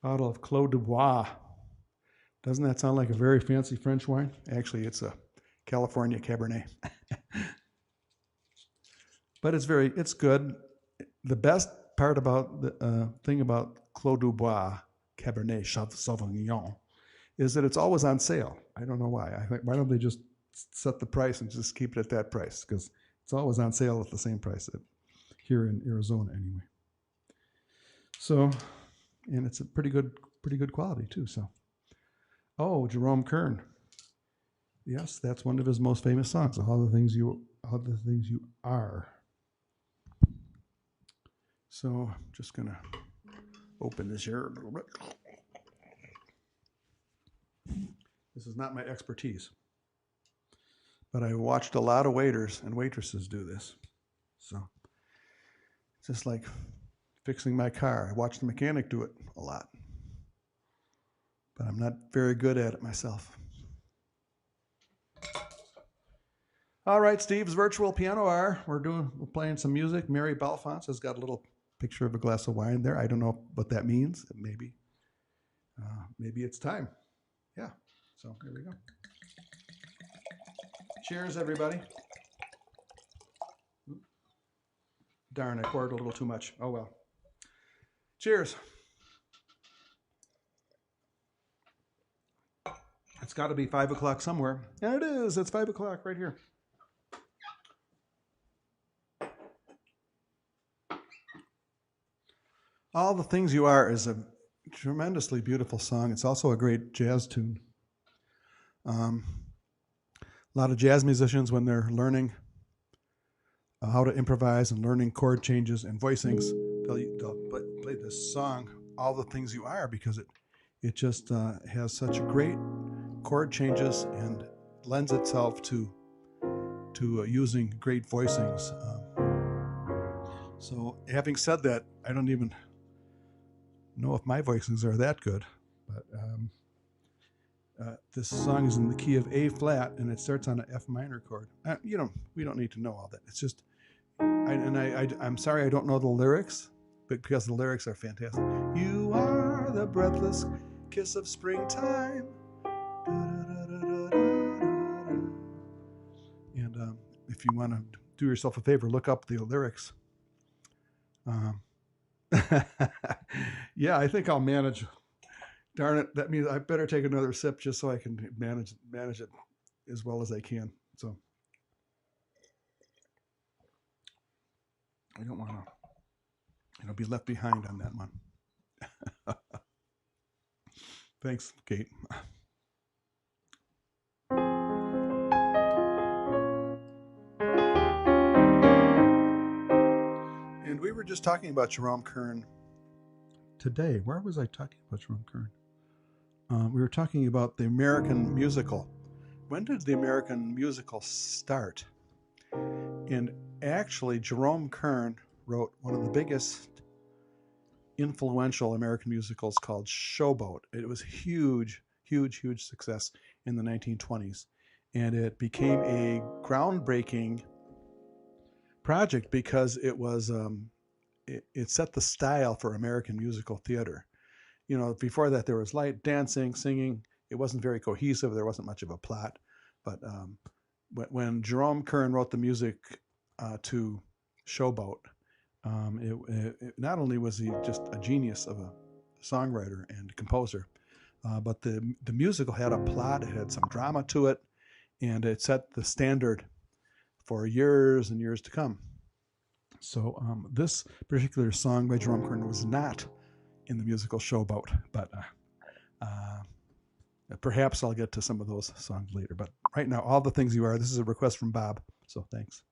bottle of Clos du Bois. Doesn't that sound like a very fancy French wine? Actually, it's a California Cabernet. But it's good. The best part about the thing about Clos du Bois Cabernet Sauvignon is that it's always on sale. I don't know why. I think, why don't they just set the price and just keep it at that price? Because it's always on sale at the same price here in Arizona anyway. So, and it's a pretty good quality too. So, oh, Jerome Kern. Yes, that's one of his most famous songs. All the things you are. So, I'm just gonna open this here a little bit. This is not my expertise, but I watched a lot of waiters and waitresses do this. So, it's just like fixing my car. I watched the mechanic do it a lot, but I'm not very good at it myself. All right, Steve's virtual piano hour. We're playing some music. Mary Belfont has got a little picture of a glass of wine there. I don't know what that means. Maybe it's time. Yeah. So here we go. Cheers, everybody. Darn, I poured a little too much. Oh well. Cheers. It's got to be 5 o'clock somewhere. And it is. It's 5 o'clock right here. All the Things You Are is a tremendously beautiful song. It's also a great jazz tune. A lot of jazz musicians, when they're learning how to improvise and learning chord changes and voicings, they'll play this song, All the Things You Are, because it just has such great chord changes and lends itself to using great voicings. So having said that, I don't even know if my voicings are that good, but this song is in the key of A flat and it starts on an F minor chord. We don't need to know all that. It's just, I'm sorry I don't know the lyrics, but because the lyrics are fantastic. You are the breathless kiss of springtime. And if you want to do yourself a favor, look up the lyrics. Yeah, I think I'll manage. Darn it, that means I better take another sip just so I can manage it as well as I can. So I don't want to, be left behind on that one. Thanks, Kate. And we were just talking about Jerome Kern today. Where was I talking about Jerome Kern? We were talking about the American musical. When did the American musical start? And actually, Jerome Kern wrote one of the biggest influential American musicals called Showboat. It was huge success in the 1920s. And it became a groundbreaking project because it was it set the style for American musical theater. Before that there was light dancing, singing. It wasn't very cohesive. There wasn't much of a plot. But when Jerome Kern wrote the music to Showboat, it not only was he just a genius of a songwriter and composer, but the musical had a plot. It had some drama to it, and it set the standard for years and years to come. So this particular song by Jerome Kern was not in the musical Showboat, but perhaps I'll get to some of those songs later. But right now, All the Things You Are, this is a request from Bob, so thanks.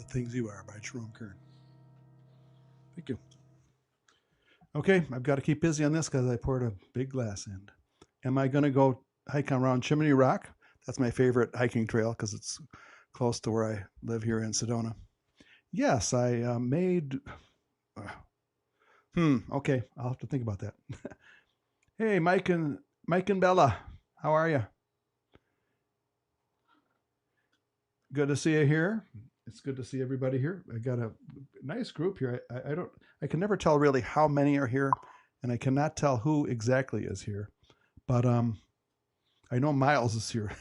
Things You Are by Jerome Kern. Thank you. Okay, I've got to keep busy on this because I poured a big glass in. Am I going to go hike around Chimney Rock? That's my favorite hiking trail because it's close to where I live here in Sedona. Yes, I made... okay, I'll have to think about that. Hey, Mike and Bella, how are you? Good to see you here. It's good to see everybody here. I got a nice group here. I can never tell really how many are here, and I cannot tell who exactly is here. But I know Miles is here.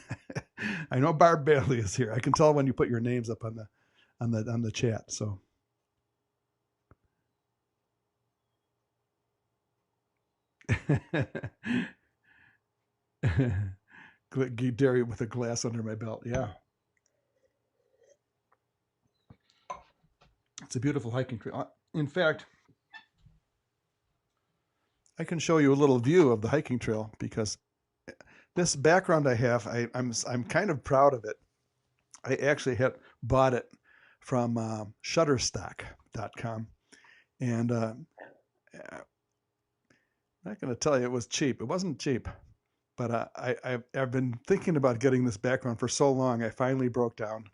I know Barb Bailey is here. I can tell when you put your names up on the chat. So Gary with a glass under my belt. Yeah. It's a beautiful hiking trail. In fact, I can show you a little view of the hiking trail because this background I have, I'm kind of proud of it. I actually had bought it from Shutterstock.com, and I'm not going to tell you it was cheap. It wasn't cheap, but I've been thinking about getting this background for so long. I finally broke down,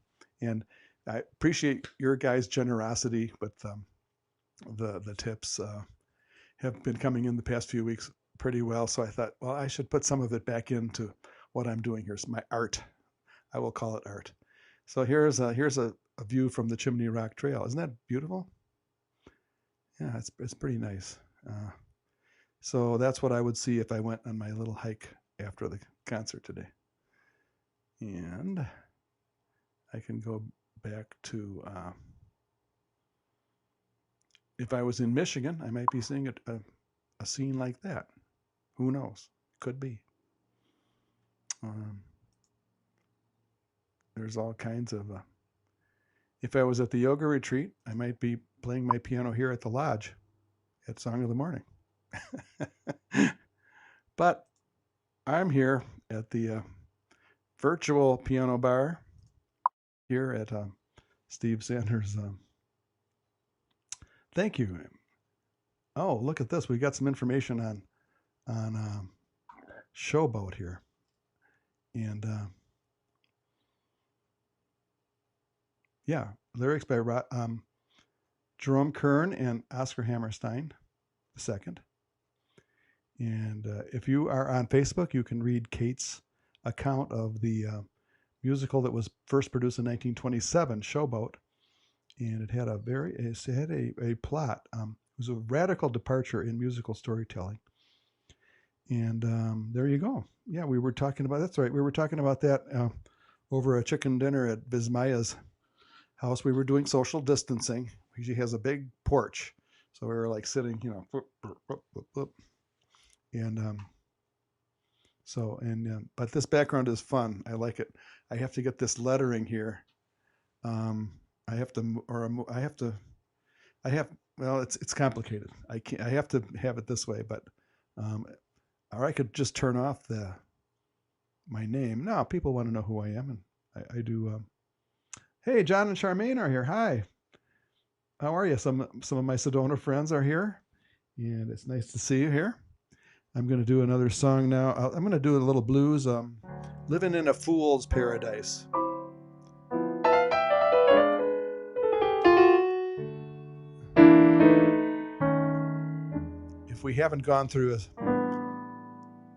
and I appreciate your guys' generosity with the tips. Have been coming in the past few weeks pretty well. So I thought, well, I should put some of it back into what I'm doing here. It's my art. I will call it art. So here's a view from the Chimney Rock Trail. Isn't that beautiful? Yeah, it's pretty nice. So that's what I would see if I went on my little hike after the concert today. And I can go back to, if I was in Michigan, I might be seeing a scene like that. Who knows? Could be. There's all kinds of... if I was at the yoga retreat, I might be playing my piano here at the lodge at Song of the Morning. But I'm here at the virtual piano bar here at Steve Sandner's... Thank you. Oh, look at this. We got some information on Showboat here. And yeah, lyrics by Jerome Kern and Oscar Hammerstein II. And if you are on Facebook, you can read Kate's account of the musical that was first produced in 1927, Showboat. And it had a plot. It was a radical departure in musical storytelling. And there you go. Yeah, we were talking about, that's right. We were talking about that over a chicken dinner at Vismaya's house. We were doing social distancing. She has a big porch. So we were like sitting, and but this background is fun. I like it. I have to get this lettering here. Well, it's complicated. I have to have it this way, but, or I could just turn off my name. No, people want to know who I am, and I do. Hey, John and Charmaine are here. Hi. How are you? Some of my Sedona friends are here, and it's nice to see you here. I'm going to do another song now. I'm going to do a little blues. Living in a Fool's Paradise. If we haven't gone through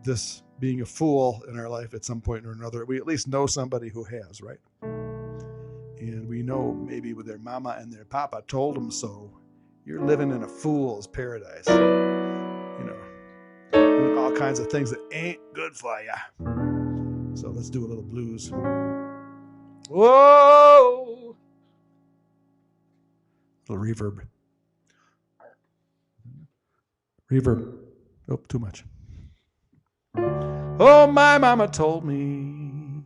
this being a fool in our life at some point or another, we at least know somebody who has, right? And we know maybe with their mama and their papa told them so. You're living in a fool's paradise. Doing all kinds of things that ain't good for you. So let's do a little blues. Whoa! A little reverb. Reverb. Oh, too much. Oh, my mama told me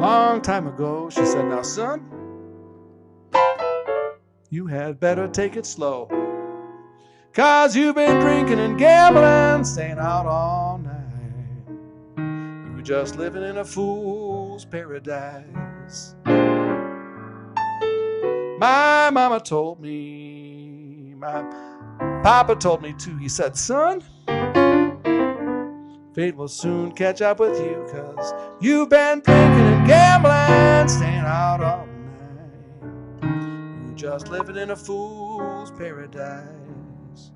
long time ago, she said, now, son, you had better take it slow, 'cause you've been drinking and gambling, staying out all night. You're just living in a fool's paradise. My mama told me, my papa told me too. He said, son, fate will soon catch up with you, 'cause you've been drinking and gambling, staying out all night. You're just living in a fool's paradise.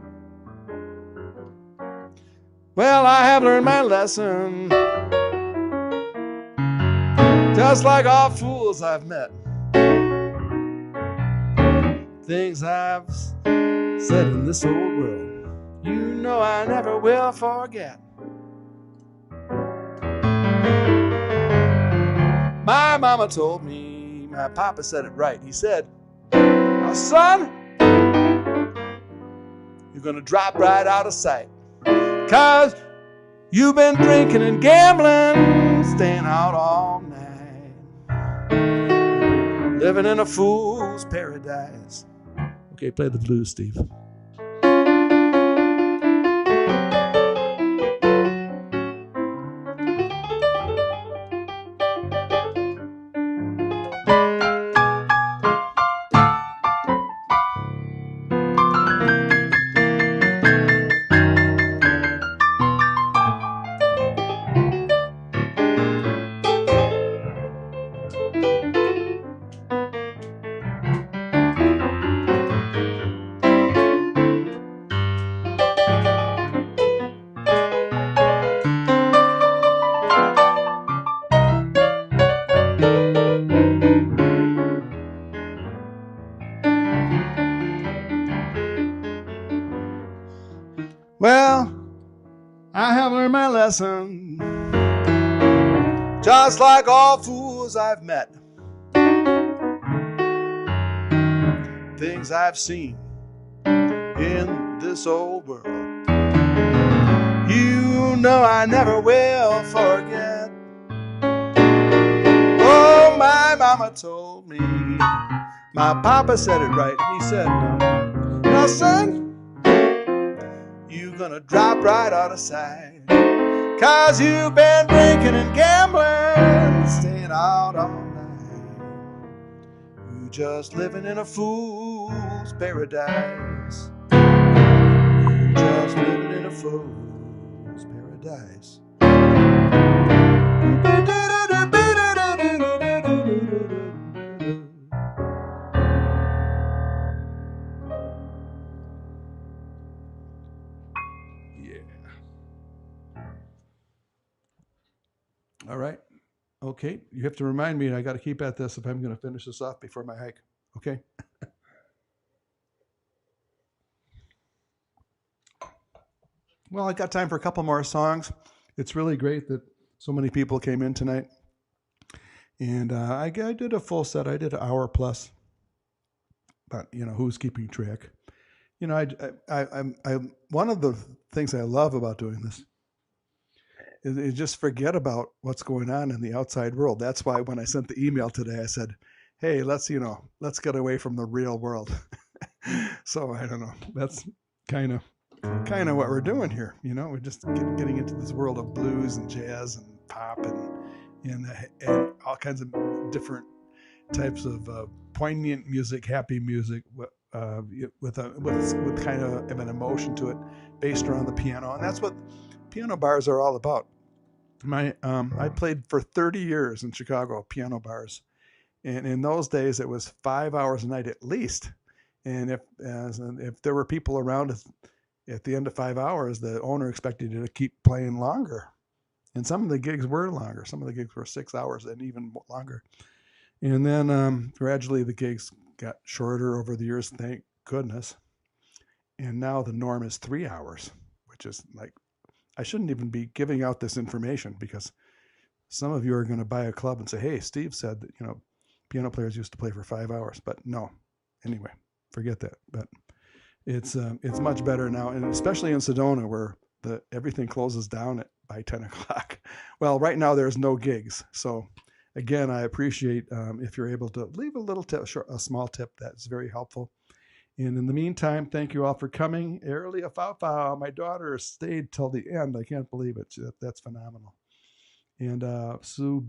Well, I have learned my lesson, just like all fools I've met. Things I've said in this old world, you know I never will forget. My mama told me, my papa said it right. He said, now, son, you're gonna drop right out of sight, 'cause you've been drinking and gambling, staying out all night, living in a fool's paradise. Okay, play the blues, Steve. Well, I have learned my lesson, just like all fools I've met. Things I've seen in this old world, you know I never will forget. Oh, my mama told me, my papa said it right. He said, now son, you're gonna drop right out of sight, 'cause you've been drinking and gambling, staying out all night. You're just living in a fool's paradise. You're just living in a fool's paradise. All right. Okay. You have to remind me, and I got to keep at this if I'm going to finish this off before my hike. Okay. Well, I got time for a couple more songs. It's really great that so many people came in tonight. And I did a full set. I did an hour plus. But, who's keeping track? I one of the things I love about doing this is just forget about what's going on in the outside world. That's why when I sent the email today, I said, hey, let's get away from the real world. So I don't know. That's kind of what we're doing here. We're just getting into this world of blues and jazz and pop and all kinds of different types of poignant music, happy music, with kind of an emotion to it, based around the piano, and that's what piano bars are all about. I played for 30 years in Chicago, piano bars, and in those days it was 5 hours a night at least. And if there were people around at the end of 5 hours, the owner expected you to keep playing longer. And some of the gigs were longer. Some of the gigs were 6 hours and even longer. And then gradually the gigs got shorter over the years, thank goodness. And now the norm is 3 hours, which is like, I shouldn't even be giving out this information, because some of you are going to buy a club and say, hey, Steve said that, piano players used to play for 5 hours. But no, anyway, forget that. But it's much better now, and especially in Sedona, where everything closes down by 10 o'clock. Well, right now there's no gigs. So again, I appreciate if you're able to leave a little tip, a small tip. That's very helpful. And in the meantime, thank you all for coming. Early Fafa, my daughter stayed till the end. I can't believe it. That's phenomenal. And Sue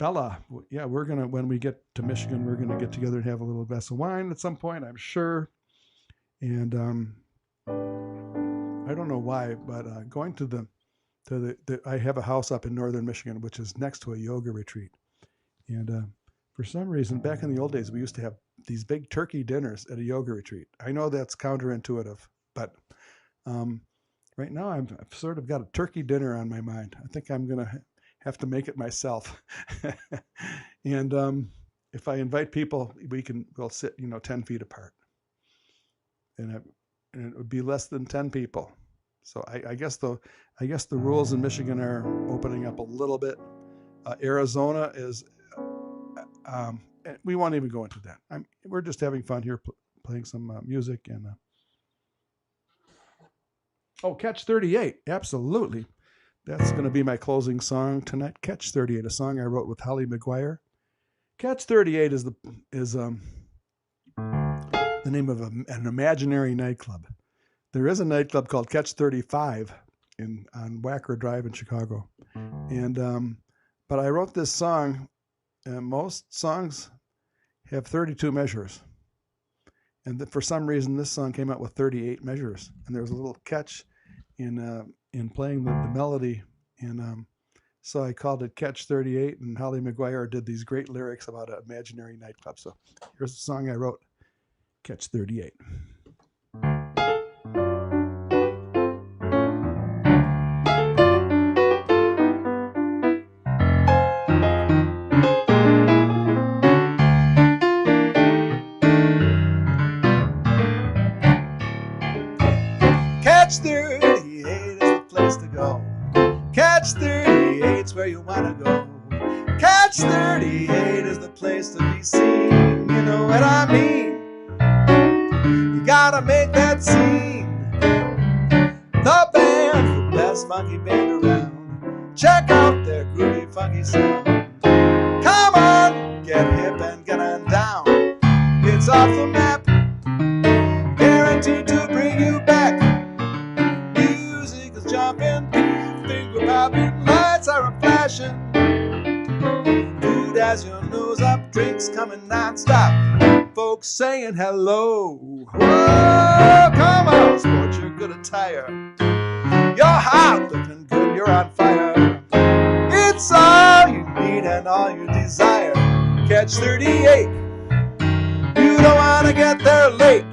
Bella, yeah, when we get to Michigan, we're gonna get together and have a little glass of wine at some point, I'm sure. And I don't know why, but going to I have a house up in northern Michigan, which is next to a yoga retreat. And for some reason, back in the old days, we used to have these big turkey dinners at a yoga retreat. I know that's counterintuitive, but right now I've sort of got a turkey dinner on my mind. I think I'm going to have to make it myself. And if I invite people, we'll sit, 10 feet apart. And it would be less than 10 people. So I guess the rules in Michigan are opening up a little bit. Arizona is, we won't even go into that. We're just having fun here, playing some music. And Catch 38, absolutely. That's going to be my closing song tonight. Catch 38, a song I wrote with Holly McGuire. Catch 38 is the name of an imaginary nightclub. There is a nightclub called Catch 35 on Wacker Drive in Chicago. And but I wrote this song, and most songs have 32 measures. And for some reason, this song came out with 38 measures. And there was a little catch in playing the melody. And so I called it Catch 38, and Holly McGuire did these great lyrics about an imaginary nightclub. So here's the song I wrote, Catch 38. Catch 38 is the place to go. Catch 38's where you want to go. Catch 38 is the place to be seen. You know what I mean? You gotta make that scene. The band's the best funky band around. Check out their groovy funky sound. Come on, get hip and get on down. It's off the map, guaranteed to bring you back. Music is jumping, finger popping, lights are a-flashing. Food has your nose up, drinks coming non-stop. Folks saying hello. Whoa, come on, sport your good attire. You're hot, looking good, you're on fire. It's all you need and all you desire. Catch 38. You don't want to get there late.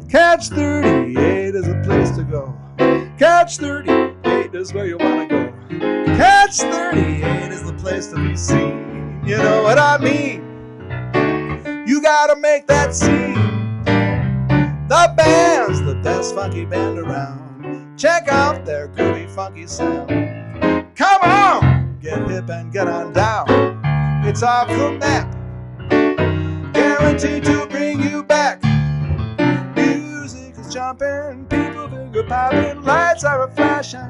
Catch 38 is a place to go. Catch 38 is where you want to go. Catch 38 is the place to be seen. You know what I mean? You gotta make that scene. The band's the best funky band around. Check out their groovy funky sound. Come on, get hip and get on down. It's off the map, guaranteed to bring you back. Music is jumping, people finger popping, lights are a-flashing.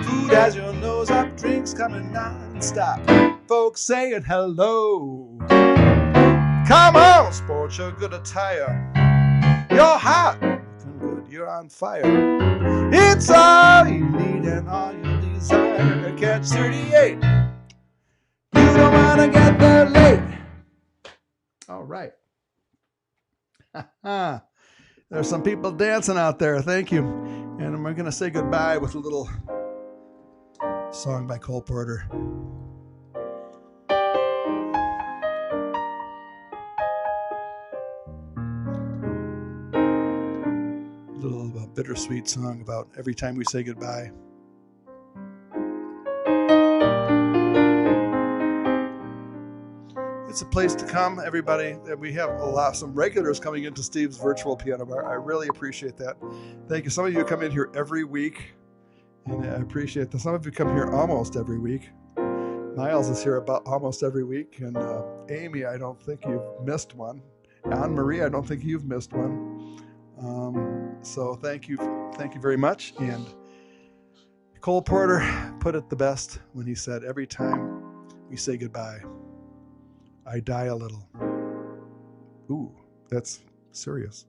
Food has your nose up, drinks coming non-stop. Folks saying hello. Come on, sport your good attire. You're hot, looking good, you're on fire. It's all you need and all you desire. Catch 38. You don't want to get there late. All right. There's some people dancing out there. Thank you. And we're going to say goodbye with a little song by Cole Porter. bittersweet song about every time we say goodbye. It's a place to come, everybody. We have some regulars coming into Steve's virtual piano bar. I really appreciate that. Thank you. Some of you come in here every week, and I appreciate that. Some of you come here almost every week. Miles is here about almost every week, and Amy, I don't think you've missed one. Anne-Marie, I don't think you've missed one. So thank you very much. And Cole Porter put it the best when he said, every time we say goodbye, I die a little. Ooh, that's serious.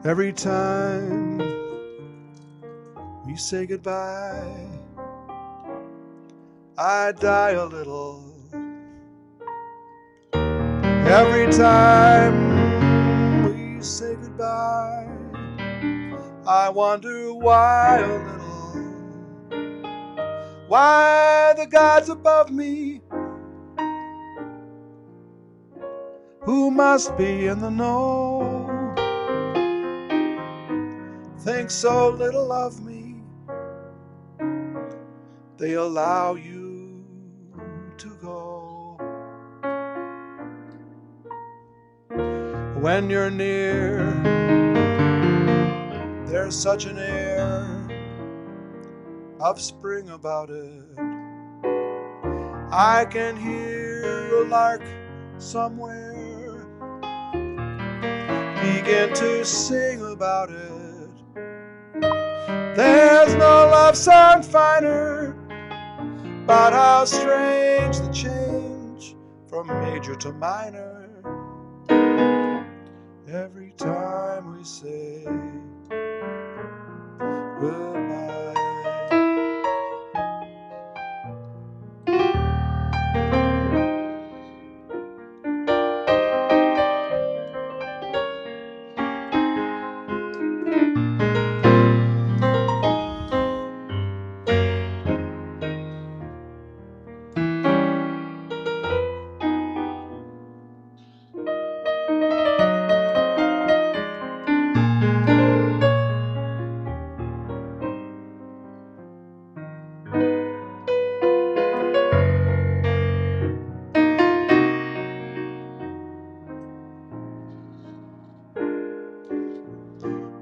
Every time we say goodbye, I die a little. Every time we say goodbye, I wonder why a little. Why the gods above me, who must be in the know, think so little of me, they allow you to go. When you're near, there's such an air of spring about it. I can hear a lark somewhere begin to sing about it. There's no love song finer about how strange the change from major to minor. Every time we say goodbye.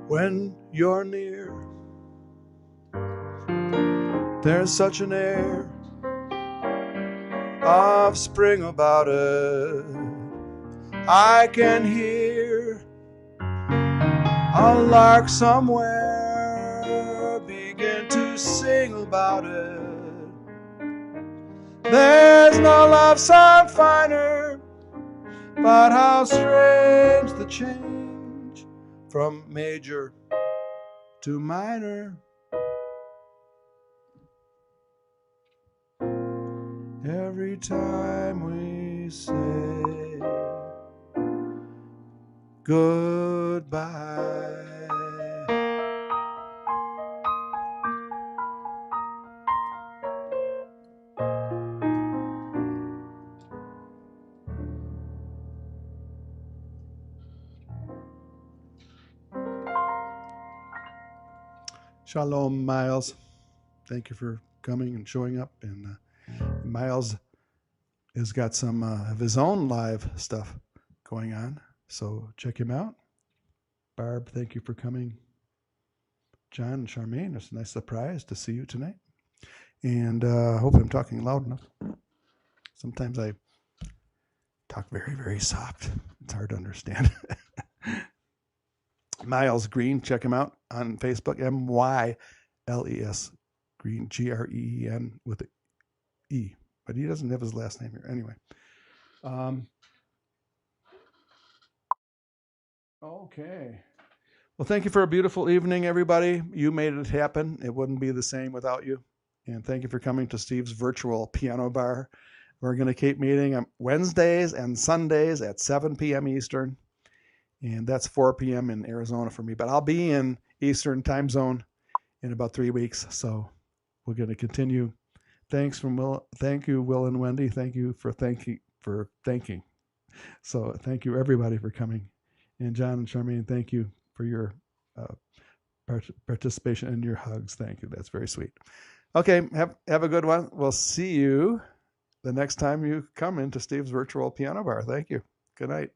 When you're near, there's such an air of spring about it. I can hear a lark somewhere begin to sing about it. There's no love song finer about how strange the change from major to minor. Every time we say goodbye. Shalom, Miles. Thank you for coming and showing up. And Miles has got some of his own live stuff going on, so check him out. Barb, thank you for coming. John and Charmaine, it's a nice surprise to see you tonight. And I hope I'm talking loud enough. Sometimes I talk very, very soft. It's hard to understand. Miles Green, check him out on Facebook, MYLES Green, GREEN with an E, but he doesn't have his last name here. Anyway. Okay. Well, thank you for a beautiful evening, everybody. You made it happen. It wouldn't be the same without you. And thank you for coming to Steve's virtual piano bar. We're going to keep meeting on Wednesdays and Sundays at 7 p.m. Eastern. And that's 4 p.m. in Arizona for me. But I'll be in Eastern time zone in about 3 weeks. So we're going to continue. Thanks from Will. Thank you, Will and Wendy. Thank you for thanking. So thank you, everybody, for coming. And John and Charmaine, thank you for your participation and your hugs. Thank you. That's very sweet. Okay, have a good one. We'll see you the next time you come into Steve's Virtual Piano Bar. Thank you. Good night.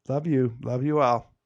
Love you. Love you all.